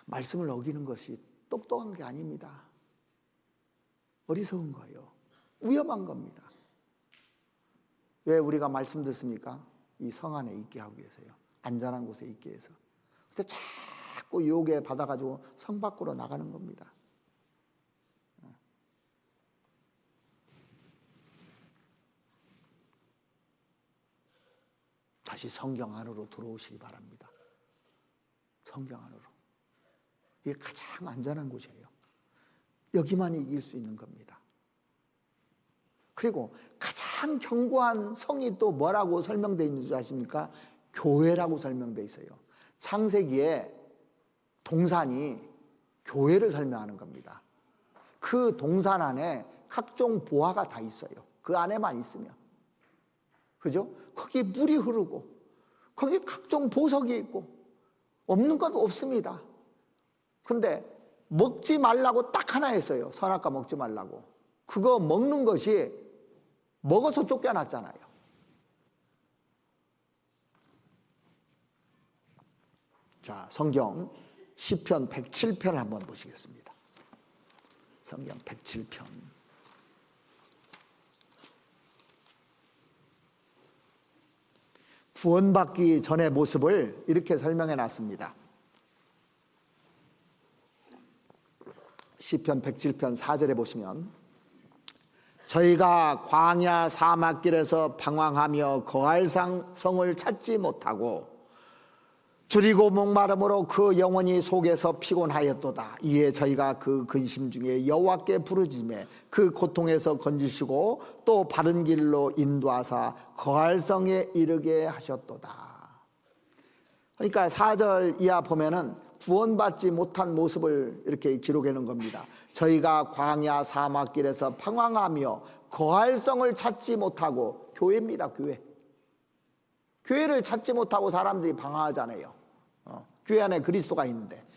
말씀을 어기는 것이 똑똑한 게 아닙니다. 어리석은 거예요. 위험한 겁니다. 왜 우리가 말씀 듣습니까? 이 성 안에 있게 하기 위해서요. 안전한 곳에 있게 해서. 근데 자꾸 유혹에 받아가지고 성 밖으로 나가는 겁니다. 다시 성경 안으로 들어오시기 바랍니다. 성경 안으로. 이게 가장 안전한 곳이에요. 여기만 이길 수 있는 겁니다. 그리고 가장 견고한 성이 또 뭐라고 설명되어 있는 줄 아십니까? 교회라고 설명되어 있어요. 창세기에 동산이 교회를 설명하는 겁니다. 그 동산 안에 각종 보화가 다 있어요. 그 안에만 있으면. 그죠? 거기 물이 흐르고 거기 각종 보석이 있고 없는 것 없습니다. 근데 먹지 말라고 딱 하나 했어요. 선악과 먹지 말라고. 그거 먹는 것이 먹어서 쫓겨났잖아요. 자, 성경 시편 107편 한번 보시겠습니다. 성경 107편. 구원받기 전의 모습을 이렇게 설명해 놨습니다. 시편 107편 4절에 보시면, 저희가 광야 사막길에서 방황하며 거할 성을 찾지 못하고 줄이고 목마름으로 그 영혼이 속에서 피곤하였도다. 이에 저희가 그 근심 중에 여호와께 부르짖매 그 고통에서 건지시고 또 바른 길로 인도하사 거할 성에 이르게 하셨도다. 그러니까 4절 이하 보면은 구원받지 못한 모습을 이렇게 기록해 놓은 겁니다. 저희가 광야 사막길에서 방황하며 거할 성을 찾지 못하고, 교회입니다. 교회를 찾지 못하고 사람들이 방황하잖아요. 교회 안에 그리스도가 있는데,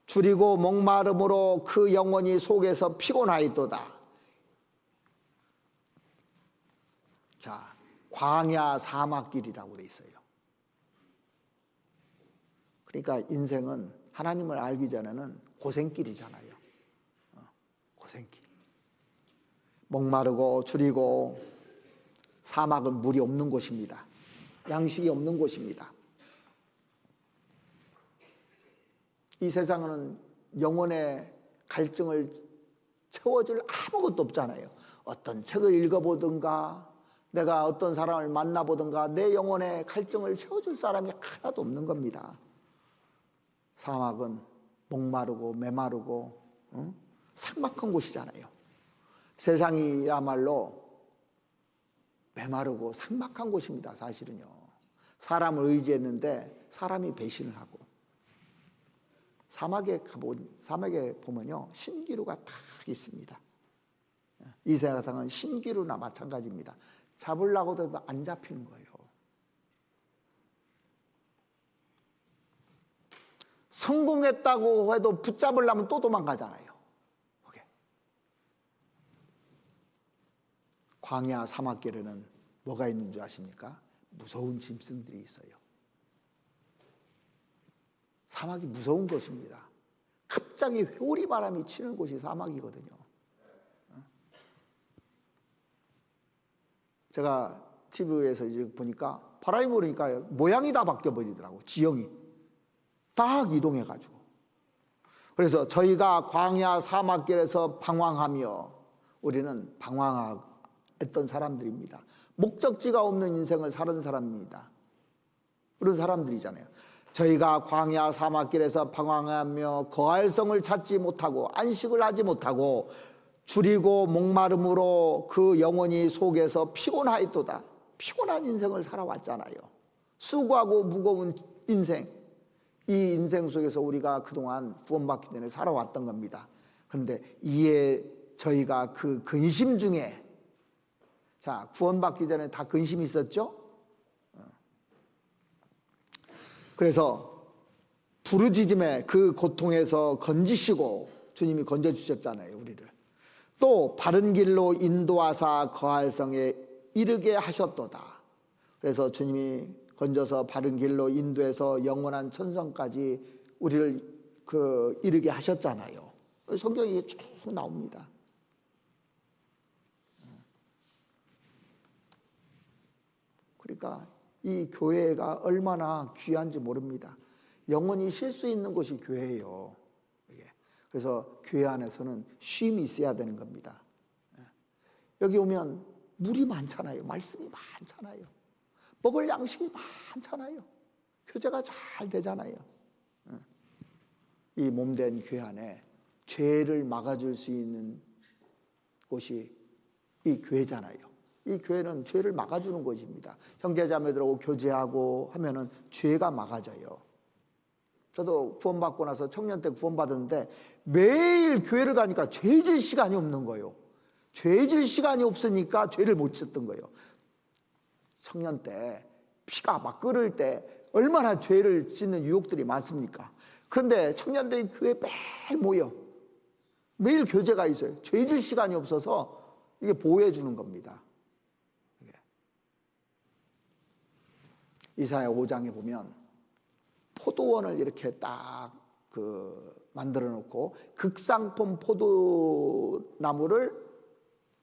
줄이고 목마름으로 그 영혼이 속에서 피곤하였도다. 자, 광야 사막길이라고 돼 있어요. 그러니까 인생은 하나님을 알기 전에는 고생길이잖아요. 고생길. 목마르고 줄이고, 사막은 물이 없는 곳입니다. 양식이 없는 곳입니다. 이 세상은 영혼의 갈증을 채워줄 아무것도 없잖아요. 어떤 책을 읽어보든가 내가 어떤 사람을 만나보든가 내 영혼의 갈증을 채워줄 사람이 하나도 없는 겁니다. 사막은 목마르고 메마르고 삭막한 곳이잖아요. 세상이야말로 메마르고 삭막한 곳입니다. 사실은요. 사람을 의지했는데 사람이 배신을 하고, 사막에 보면요 신기루가 딱 있습니다. 이 세상은 신기루나 마찬가지입니다. 잡으려고 해도 안 잡히는 거예요. 성공했다고 해도 붙잡으려면 또 도망가잖아요. 광야 사막길에는 뭐가 있는 줄 아십니까? 무서운 짐승들이 있어요. 사막이 무서운 곳입니다. 갑자기 회오리바람이 치는 곳이 사막이거든요. 제가 TV에서 이제 보니까 바람이 부니까 모양이 다 바뀌어 버리더라고. 지형이 딱 이동해가지고. 그래서 저희가 광야 사막길에서 방황하며, 우리는 방황했던 사람들입니다. 목적지가 없는 인생을 사는 사람입니다. 그런 사람들이잖아요. 저희가 광야 사막길에서 방황하며 거할 성을 찾지 못하고 안식을 하지 못하고 줄이고 목마름으로 그 영혼이 속에서 피곤하였도다. 피곤한 인생을 살아왔잖아요. 수고하고 무거운 인생, 이 인생 속에서 우리가 그동안 구원받기 전에 살아왔던 겁니다. 그런데 이에 저희가 그 근심 중에, 자, 구원받기 전에 다 근심이 있었죠? 그래서 부르짖음의 그 고통에서 건지시고 주님이 건져주셨잖아요, 우리를. 또 바른 길로 인도하사 거할 성에 이르게 하셨도다. 그래서 주님이 건져서 바른 길로 인도해서 영원한 천성까지 우리를 이르게 하셨잖아요. 성경에 쭉 나옵니다. 그러니까 이 교회가 얼마나 귀한지 모릅니다. 영혼이 쉴 수 있는 곳이 교회예요. 그래서 교회 안에서는 쉼이 있어야 되는 겁니다. 여기 오면 물이 많잖아요. 말씀이 많잖아요. 먹을 양식이 많잖아요. 교제가 잘 되잖아요. 이 몸된 교회 안에 죄를 막아줄 수 있는 곳이 이 교회잖아요. 이 교회는 죄를 막아주는 곳입니다. 형제자매들하고 교제하고 하면은 죄가 막아져요. 저도 구원받고 나서 청년 때 구원받았는데 매일 교회를 가니까 죄질 시간이 없는 거예요. 죄질 시간이 없으니까 죄를 못 짓던 거예요. 청년 때 피가 막 끓을 때 얼마나 죄를 짓는 유혹들이 많습니까? 그런데 청년들이 교회에 매일 모여 매일 교제가 있어요. 죄질 시간이 없어서 이게 보호해 주는 겁니다. 이사야 5장에 보면 포도원을 이렇게 딱 만들어 놓고 극상품 포도나무를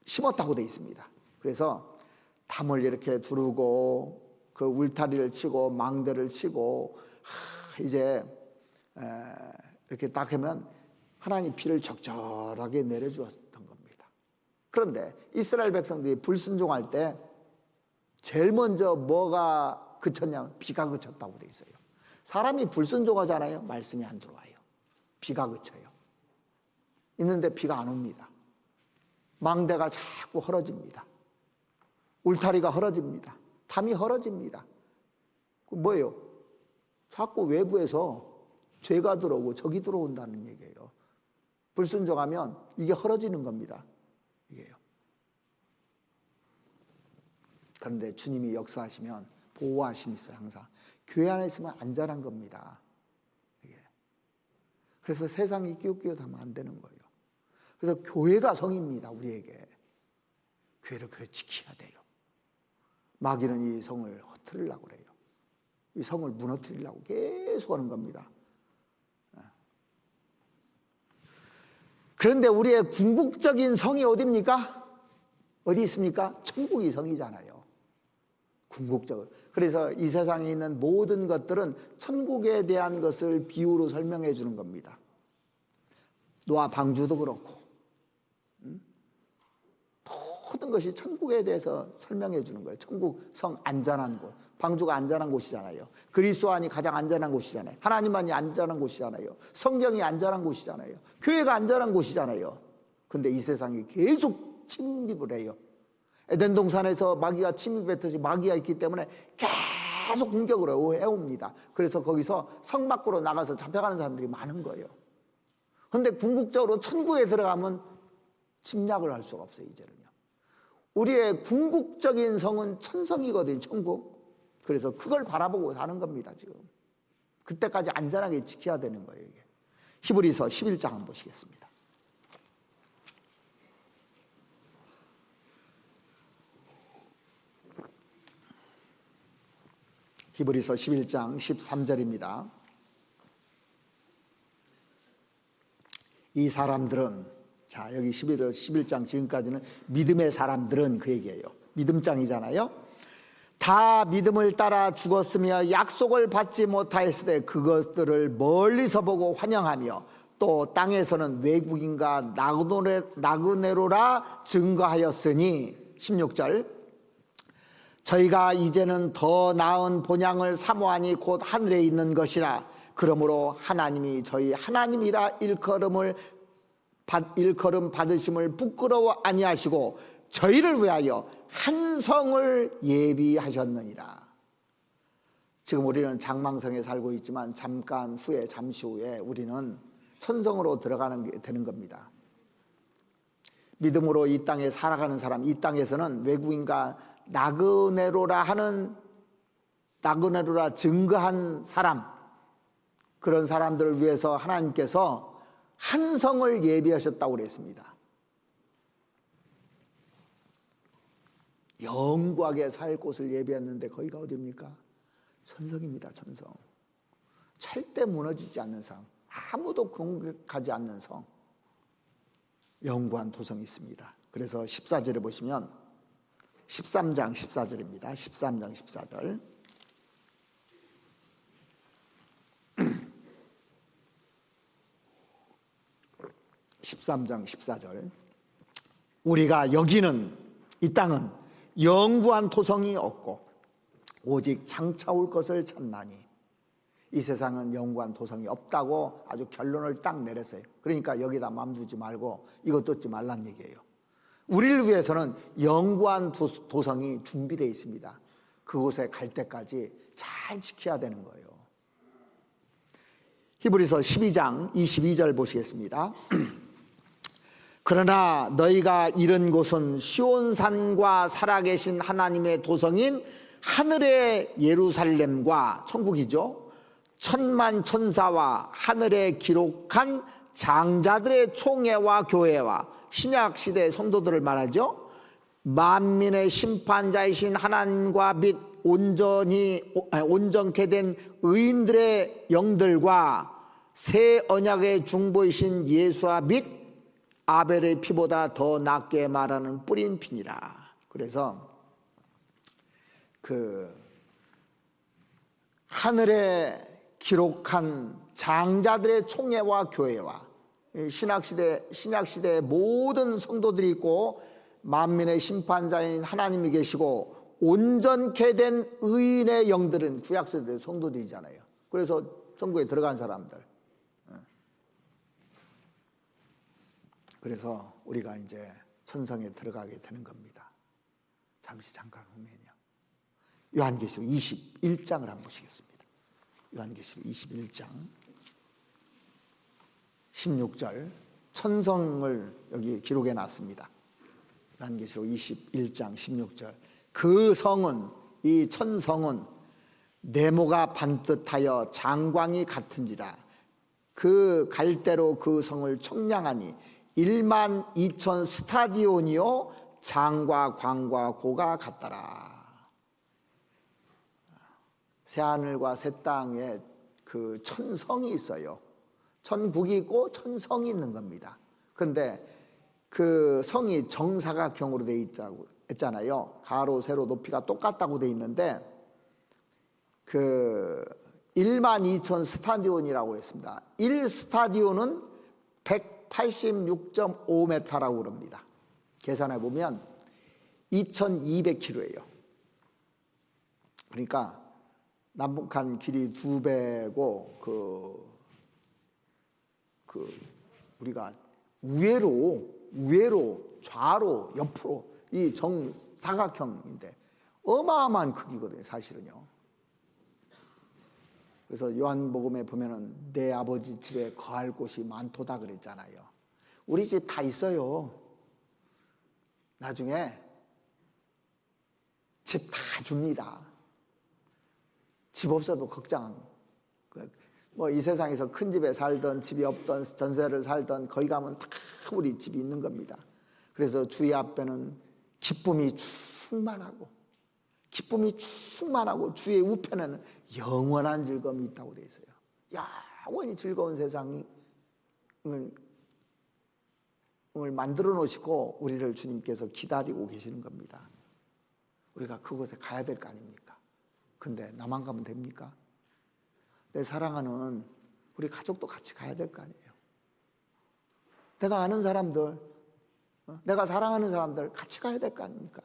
심었다고 되어 있습니다. 그래서 담을 이렇게 두르고 그 울타리를 치고 망대를 치고 이제 이렇게 딱 하면 하나님 비를 적절하게 내려주었던 겁니다. 그런데 이스라엘 백성들이 불순종할 때 제일 먼저 뭐가 그쳤냐면 비가 그쳤다고 되어 있어요. 사람이 불순종하잖아요. 말씀이 안 들어와요. 비가 그쳐요. 있는데 비가 안 옵니다. 망대가 자꾸 헐어집니다. 울타리가 헐어집니다. 담이 헐어집니다. 뭐예요? 자꾸 외부에서 죄가 들어오고 적이 들어온다는 얘기예요. 불순종하면 이게 헐어지는 겁니다. 이게요. 그런데 주님이 역사하시면 보호하심이 있어요. 항상 교회 안에 있으면 안전한 겁니다. 이게. 그래서 세상이 끼웃끼웃하면 안 되는 거예요. 그래서 교회가 성입니다. 우리에게 교회를 그래 지켜야 돼요. 마귀는 이 성을 흩트리려고 그래요. 이 성을 무너뜨리려고 계속 하는 겁니다. 그런데 우리의 궁극적인 성이 어디입니까? 어디 있습니까? 천국이 성이잖아요. 궁극적으로. 그래서 이 세상에 있는 모든 것들은 천국에 대한 것을 비유로 설명해 주는 겁니다. 노아 방주도 그렇고 모든 것이 천국에 대해서 설명해 주는 거예요. 천국 성 안전한 곳. 방주가 안전한 곳이잖아요. 그리스도 안이 가장 안전한 곳이잖아요. 하나님만이 안전한 곳이잖아요. 성경이 안전한 곳이잖아요. 교회가 안전한 곳이잖아요. 근데 이 세상이 계속 침입을 해요. 에덴 동산에서 마귀가 침입했듯이 마귀가 있기 때문에 계속 공격을 해옵니다. 그래서 거기서 성 밖으로 나가서 잡혀가는 사람들이 많은 거예요. 그런데 궁극적으로 천국에 들어가면 침략을 할 수가 없어요. 이제는요. 우리의 궁극적인 성은 천성이거든요. 천국. 그래서 그걸 바라보고 사는 겁니다. 지금 그때까지 안전하게 지켜야 되는 거예요. 이게. 히브리서 11장 한번 보시겠습니다. 히브리서 11장 13절입니다. 이 사람들은, 자 여기 11장 지금까지는 믿음의 사람들은 그 얘기예요. 믿음장이잖아요. 다 믿음을 따라 죽었으며 약속을 받지 못하였을 때 그것들을 멀리서 보고 환영하며 또 땅에서는 외국인과 나그네로라 증거하였으니 16절 저희가 이제는 더 나은 본향을 사모하니 곧 하늘에 있는 것이라. 그러므로 하나님이 저희 하나님이라 일컬음 받으심을 부끄러워 아니하시고 저희를 위하여 한 성을 예비하셨느니라. 지금 우리는 장망성에 살고 있지만 잠시 후에 우리는 천성으로 들어가는 게 되는 겁니다. 믿음으로 이 땅에 살아가는 사람, 이 땅에서는 외국인과 나그네로라 증거한 사람, 그런 사람들을 위해서 하나님께서 한 성을 예비하셨다고 그랬습니다. 영구하게 살 곳을 예비했는데 거기가 어디입니까? 천성입니다. 천성. 절대 무너지지 않는 성, 아무도 공격하지 않는 성, 영구한 도성이 있습니다. 그래서 14절에 보시면 13장 14절입니다. 13장 14절. (13장 14절) 우리가 여기는 이 땅은 영구한 토성이 없고 오직 장차 올 것을 찾나니. 이 세상은 영구한 도성이 없다고 아주 결론을 딱 내렸어요. 그러니까 여기다 맘 두지 말고 이것 쫓지 말란 얘기예요. 우리를 위해서는 영구한 도성이 준비되어 있습니다. 그곳에 갈 때까지 잘 지켜야 되는 거예요. 히브리서 12장 22절 보시겠습니다. 그러나 너희가 이른 곳은 시온산과 살아계신 하나님의 도성인 하늘의 예루살렘과 천국이죠. 천만 천사와 하늘에 기록한 장자들의 총회와 교회와 신약시대 성도들을 말하죠. 만민의 심판자이신 하나님과 및 온전케 된 의인들의 영들과 새 언약의 중보이신 예수와 및 아벨의 피보다 더 낫게 말하는 뿌린 피니라. 그래서 하늘에 기록한 장자들의 총회와 교회와 신약시대의 모든 성도들이 있고 만민의 심판자인 하나님이 계시고 온전케 된 의인의 영들은 구약시대 성도들이잖아요. 그래서 천국에 들어간 사람들. 그래서 우리가 이제 천성에 들어가게 되는 겁니다. 잠깐 후면요. 요한계시록 21장을 한번 보시겠습니다. 요한계시록 21장 16절 천성을 여기 기록해 놨습니다. 요한계시록 21장 16절 그 성은, 이 천성은 네모가 반듯하여 장광이 같은지라. 그 갈대로 그 성을 청량하니 1만 2천 스타디온이요 장과 광과 고가 같더라. 새하늘과 새 땅에 그 천성이 있어요. 천국이 있고 천성이 있는 겁니다. 그런데 그 성이 정사각형으로 되어 있다고 했잖아요. 가로 세로 높이가 똑같다고 되어 있는데 그 1만 2천 스타디온이라고 했습니다. 1스타디온은 186.5m라고 그럽니다. 계산해 보면 2200km예요. 그러니까 남북한 길이 2배고 우리가 우회로 좌로 옆으로 이 정사각형인데 어마어마한 크기거든요, 사실은요. 그래서 요한복음에 보면은 내 아버지 집에 거할 곳이 많도다 그랬잖아요. 우리 집 다 있어요. 나중에 집 다 줍니다. 집 없어도 걱정. 뭐 이 세상에서 큰 집에 살던 집이 없던 전세를 살던 거기 가면 다 우리 집이 있는 겁니다. 그래서 주의 앞에는 기쁨이 충만하고 주의 우편에는 영원한 즐거움이 있다고 되어 있어요. 영원히 즐거운 세상을 만들어 놓으시고 우리를 주님께서 기다리고 계시는 겁니다. 우리가 그곳에 가야 될 거 아닙니까? 근데 나만 가면 됩니까? 내 사랑하는 우리 가족도 같이 가야 될 거 아니에요. 내가 아는 사람들, 내가 사랑하는 사람들 같이 가야 될 거 아닙니까?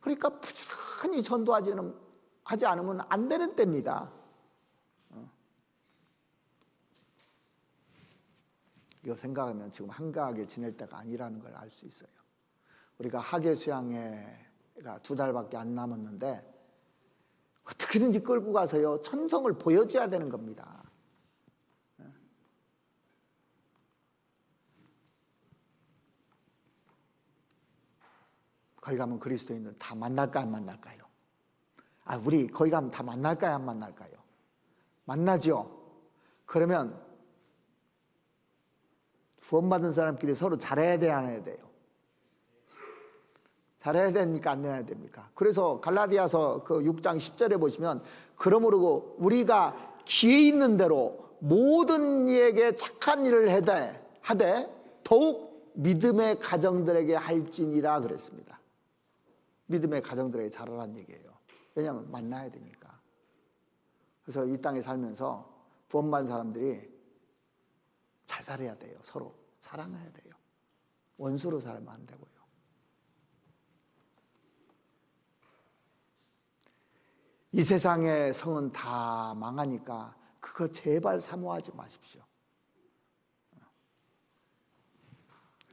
그러니까 부지런히 하지 않으면 안 되는 때입니다. 이거 생각하면 지금 한가하게 지낼 때가 아니라는 걸 알 수 있어요. 우리가 학예 수양회가 2달밖에 안 남았는데 어떻게든지 끌고 가서요 천성을 보여줘야 되는 겁니다. 거기 가면 그리스도인들 다 만날까 안 만날까요? 우리 거기 가면 다 만날까요 안 만날까요? 만나죠. 그러면 구원받은 사람끼리 서로 잘해야 돼야 안 해야 돼요? 잘해야 됩니까 안 해야 됩니까? 그래서 갈라디아서 그 6장 10절에 보시면 그러므로 우리가 기회 있는 대로 모든 이에게 착한 일을 하되 더욱 믿음의 가정들에게 할지니라 그랬습니다. 믿음의 가정들에게 잘하라는 얘기예요. 왜냐하면 만나야 되니까. 그래서 이 땅에 살면서 구원받은 사람들이 잘 살아야 돼요. 서로 사랑해야 돼요. 원수로 살면 안 되고요. 이 세상의 성은 다 망하니까 그거 제발 사모하지 마십시오.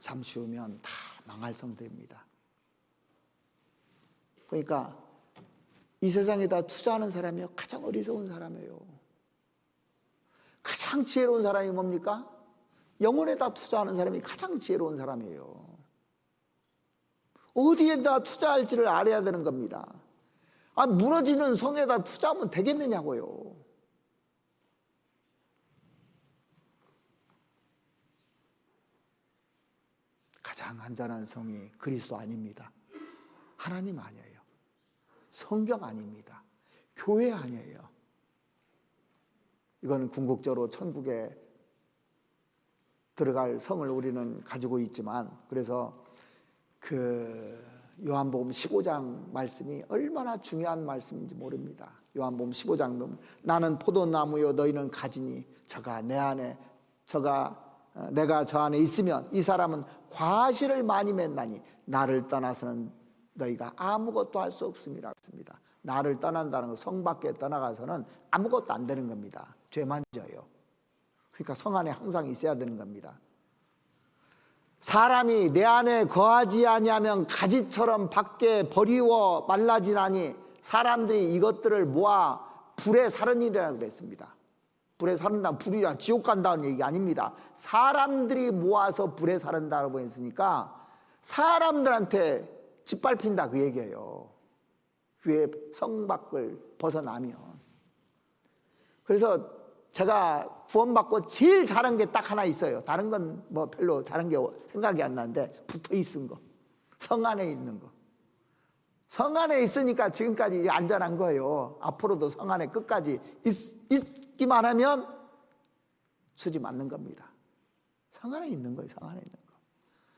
잠시 후면 다 망할 성들입니다. 그러니까 이 세상에다 투자하는 사람이요 가장 어리석은 사람이에요. 가장 지혜로운 사람이 뭡니까? 영혼에다 투자하는 사람이 가장 지혜로운 사람이에요. 어디에다 투자할지를 알아야 되는 겁니다. 무너지는 성에다 투자하면 되겠느냐고요. 가장 안전한 성이 그리스도 아닙니다. 하나님 아니에요. 성경 아닙니다. 교회 아니에요. 이건 궁극적으로 천국에 들어갈 성을 우리는 가지고 있지만, 그래서 그 요한복음 15장 말씀이 얼마나 중요한 말씀인지 모릅니다. 요한복음 15장 보면 나는 포도나무요 너희는 가지니 저가 내 안에 내가 저 안에 있으면 이 사람은 과실을 많이 맺나니 나를 떠나서는 너희가 아무것도 할 수 없음이라 했습니다. 나를 떠난다는 건 성 밖에 떠나가서는 아무것도 안 되는 겁니다. 죄만 져요. 그러니까 성 안에 항상 있어야 되는 겁니다. 사람이 내 안에 거하지 아니하면 가지처럼 밖에 버리워 말라지나니 사람들이 이것들을 모아 불에 사르니라고 그랬습니다. 불에 사른다면 불이라 지옥 간다는 얘기 아닙니다. 사람들이 모아서 불에 사른다고 했으니까 사람들한테 짓밟힌다 그 얘기예요. 교회 성 밖을 벗어나면. 그래서 제가 구원받고 제일 잘한 게 딱 하나 있어요. 다른 건 뭐 별로 잘한 게 생각이 안 나는데 붙어 있은 거. 성 안에 있는 거. 성 안에 있으니까 지금까지 안전한 거예요. 앞으로도 성 안에 끝까지 있기만 하면 수지 맞는 겁니다. 성 안에 있는 거예요. 성 안에 있는 거.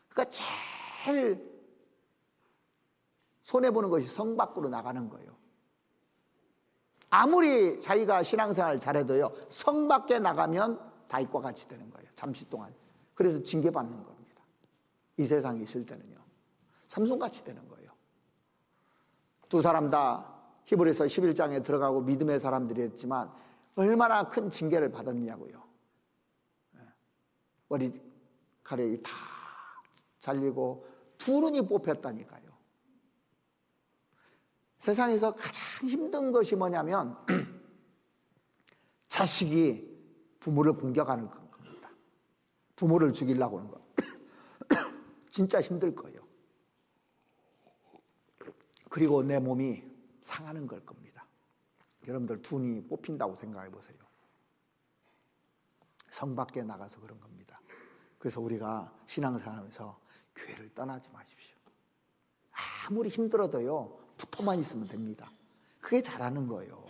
그러니까 제일 손해보는 것이 성 밖으로 나가는 거예요. 아무리 자기가 신앙생활 잘해도요 성 밖에 나가면 다윗과 같이 되는 거예요. 잠시 동안. 그래서 징계받는 겁니다. 이 세상에 있을 때는요 삼손같이 되는 거예요. 두 사람 다 히브리서 11장에 들어가고 믿음의 사람들이 했지만 얼마나 큰 징계를 받았냐고요. 머리카락이 다 잘리고 두 눈이 뽑혔다니까요. 세상에서 가장 힘든 것이 뭐냐면 자식이 부모를 공격하는 겁니다. 부모를 죽이려고 하는 거. 진짜 힘들 거예요. 그리고 내 몸이 상하는 걸 겁니다. 여러분들 두 눈이 뽑힌다고 생각해 보세요. 성 밖에 나가서 그런 겁니다. 그래서 우리가 신앙생활하면서 교회를 떠나지 마십시오. 아무리 힘들어도요 붙어만 있으면 됩니다. 그게 잘하는 거예요.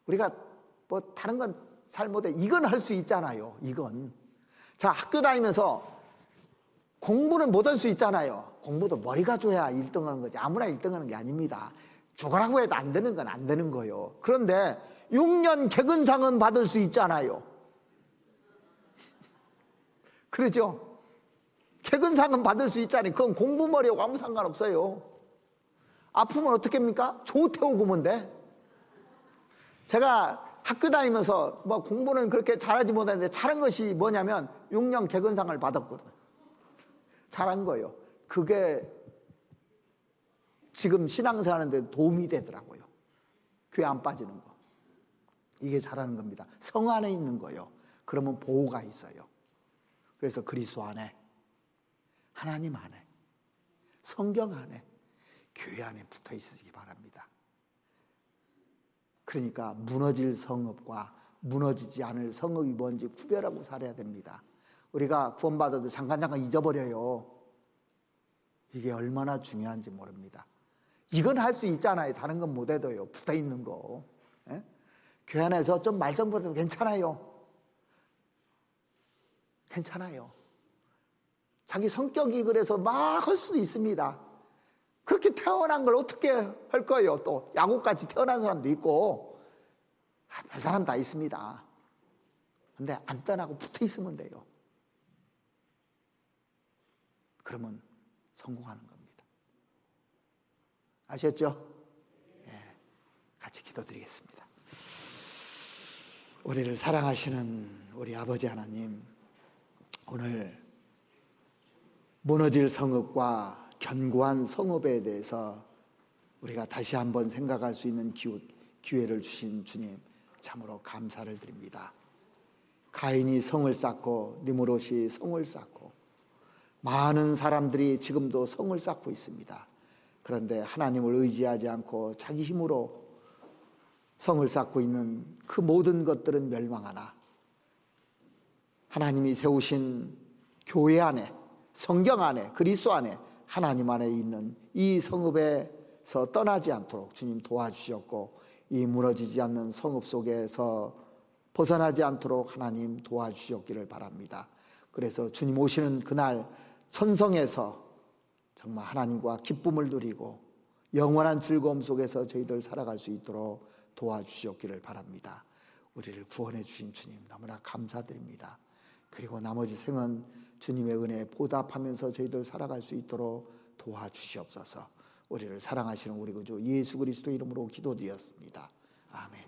우리가 뭐 다른 건 잘 못해. 이건 할 수 있잖아요. 이건. 자, 학교 다니면서 공부는 못할 수 있잖아요. 공부도 머리가 좋아야 1등 하는 거지. 아무나 1등 하는 게 아닙니다. 죽으라고 해도 안 되는 건 안 되는 거예요. 그런데 6년 개근상은 받을 수 있잖아요. 그러죠? 개근상은 받을 수 있잖아요. 그건 공부 머리하고 아무 상관없어요. 아프면 어떻게 합니까? 조태오고 오면 돼. 제가 학교 다니면서 뭐 공부는 그렇게 잘하지 못했는데 잘한 것이 뭐냐면 6년 개근상을 받았거든. 잘한 거예요. 그게 지금 신앙생활 하는데 도움이 되더라고요. 교회 안 빠지는 거. 이게 잘하는 겁니다. 성 안에 있는 거예요. 그러면 보호가 있어요. 그래서 그리스도 안에, 하나님 안에, 성경 안에, 교회 안에 붙어 있으시기 바랍니다. 그러니까 무너질 성읍과 무너지지 않을 성읍이 뭔지 구별하고 살아야 됩니다. 우리가 구원받아도 잠깐 잊어버려요. 이게 얼마나 중요한지 모릅니다. 이건 할 수 있잖아요. 다른 건 못해도요. 붙어 있는 거. 예? 교회 안에서 좀 말썽보다도 괜찮아요. 괜찮아요. 자기 성격이 그래서 막 할 수도 있습니다. 그렇게 태어난 걸 어떻게 할 거예요? 또 야구까지 태어난 사람도 있고 별 사람 다 있습니다. 근데 안 떠나고 붙어 있으면 돼요. 그러면 성공하는 겁니다. 아셨죠? 예, 같이 기도드리겠습니다. 우리를 사랑하시는 우리 아버지 하나님, 오늘 무너질 성읍과 견고한 성읍에 대해서 우리가 다시 한번 생각할 수 있는 기회를 주신 주님, 참으로 감사를 드립니다. 가인이 성을 쌓고 느무롯이 성을 쌓고 많은 사람들이 지금도 성을 쌓고 있습니다. 그런데 하나님을 의지하지 않고 자기 힘으로 성을 쌓고 있는 그 모든 것들은 멸망하나 하나님이 세우신 교회 안에, 성경 안에, 그리스도 안에, 하나님 안에 있는 이 성읍에서 떠나지 않도록 주님 도와주셨고, 이 무너지지 않는 성읍 속에서 벗어나지 않도록 하나님 도와주셨기를 바랍니다. 그래서 주님 오시는 그날 천성에서 정말 하나님과 기쁨을 누리고 영원한 즐거움 속에서 저희들 살아갈 수 있도록 도와주셨기를 바랍니다. 우리를 구원해 주신 주님 너무나 감사드립니다. 그리고 나머지 생은 주님의 은혜에 보답하면서 저희들 살아갈 수 있도록 도와주시옵소서. 우리를 사랑하시는 우리 구주 예수 그리스도 이름으로 기도드렸습니다. 아멘.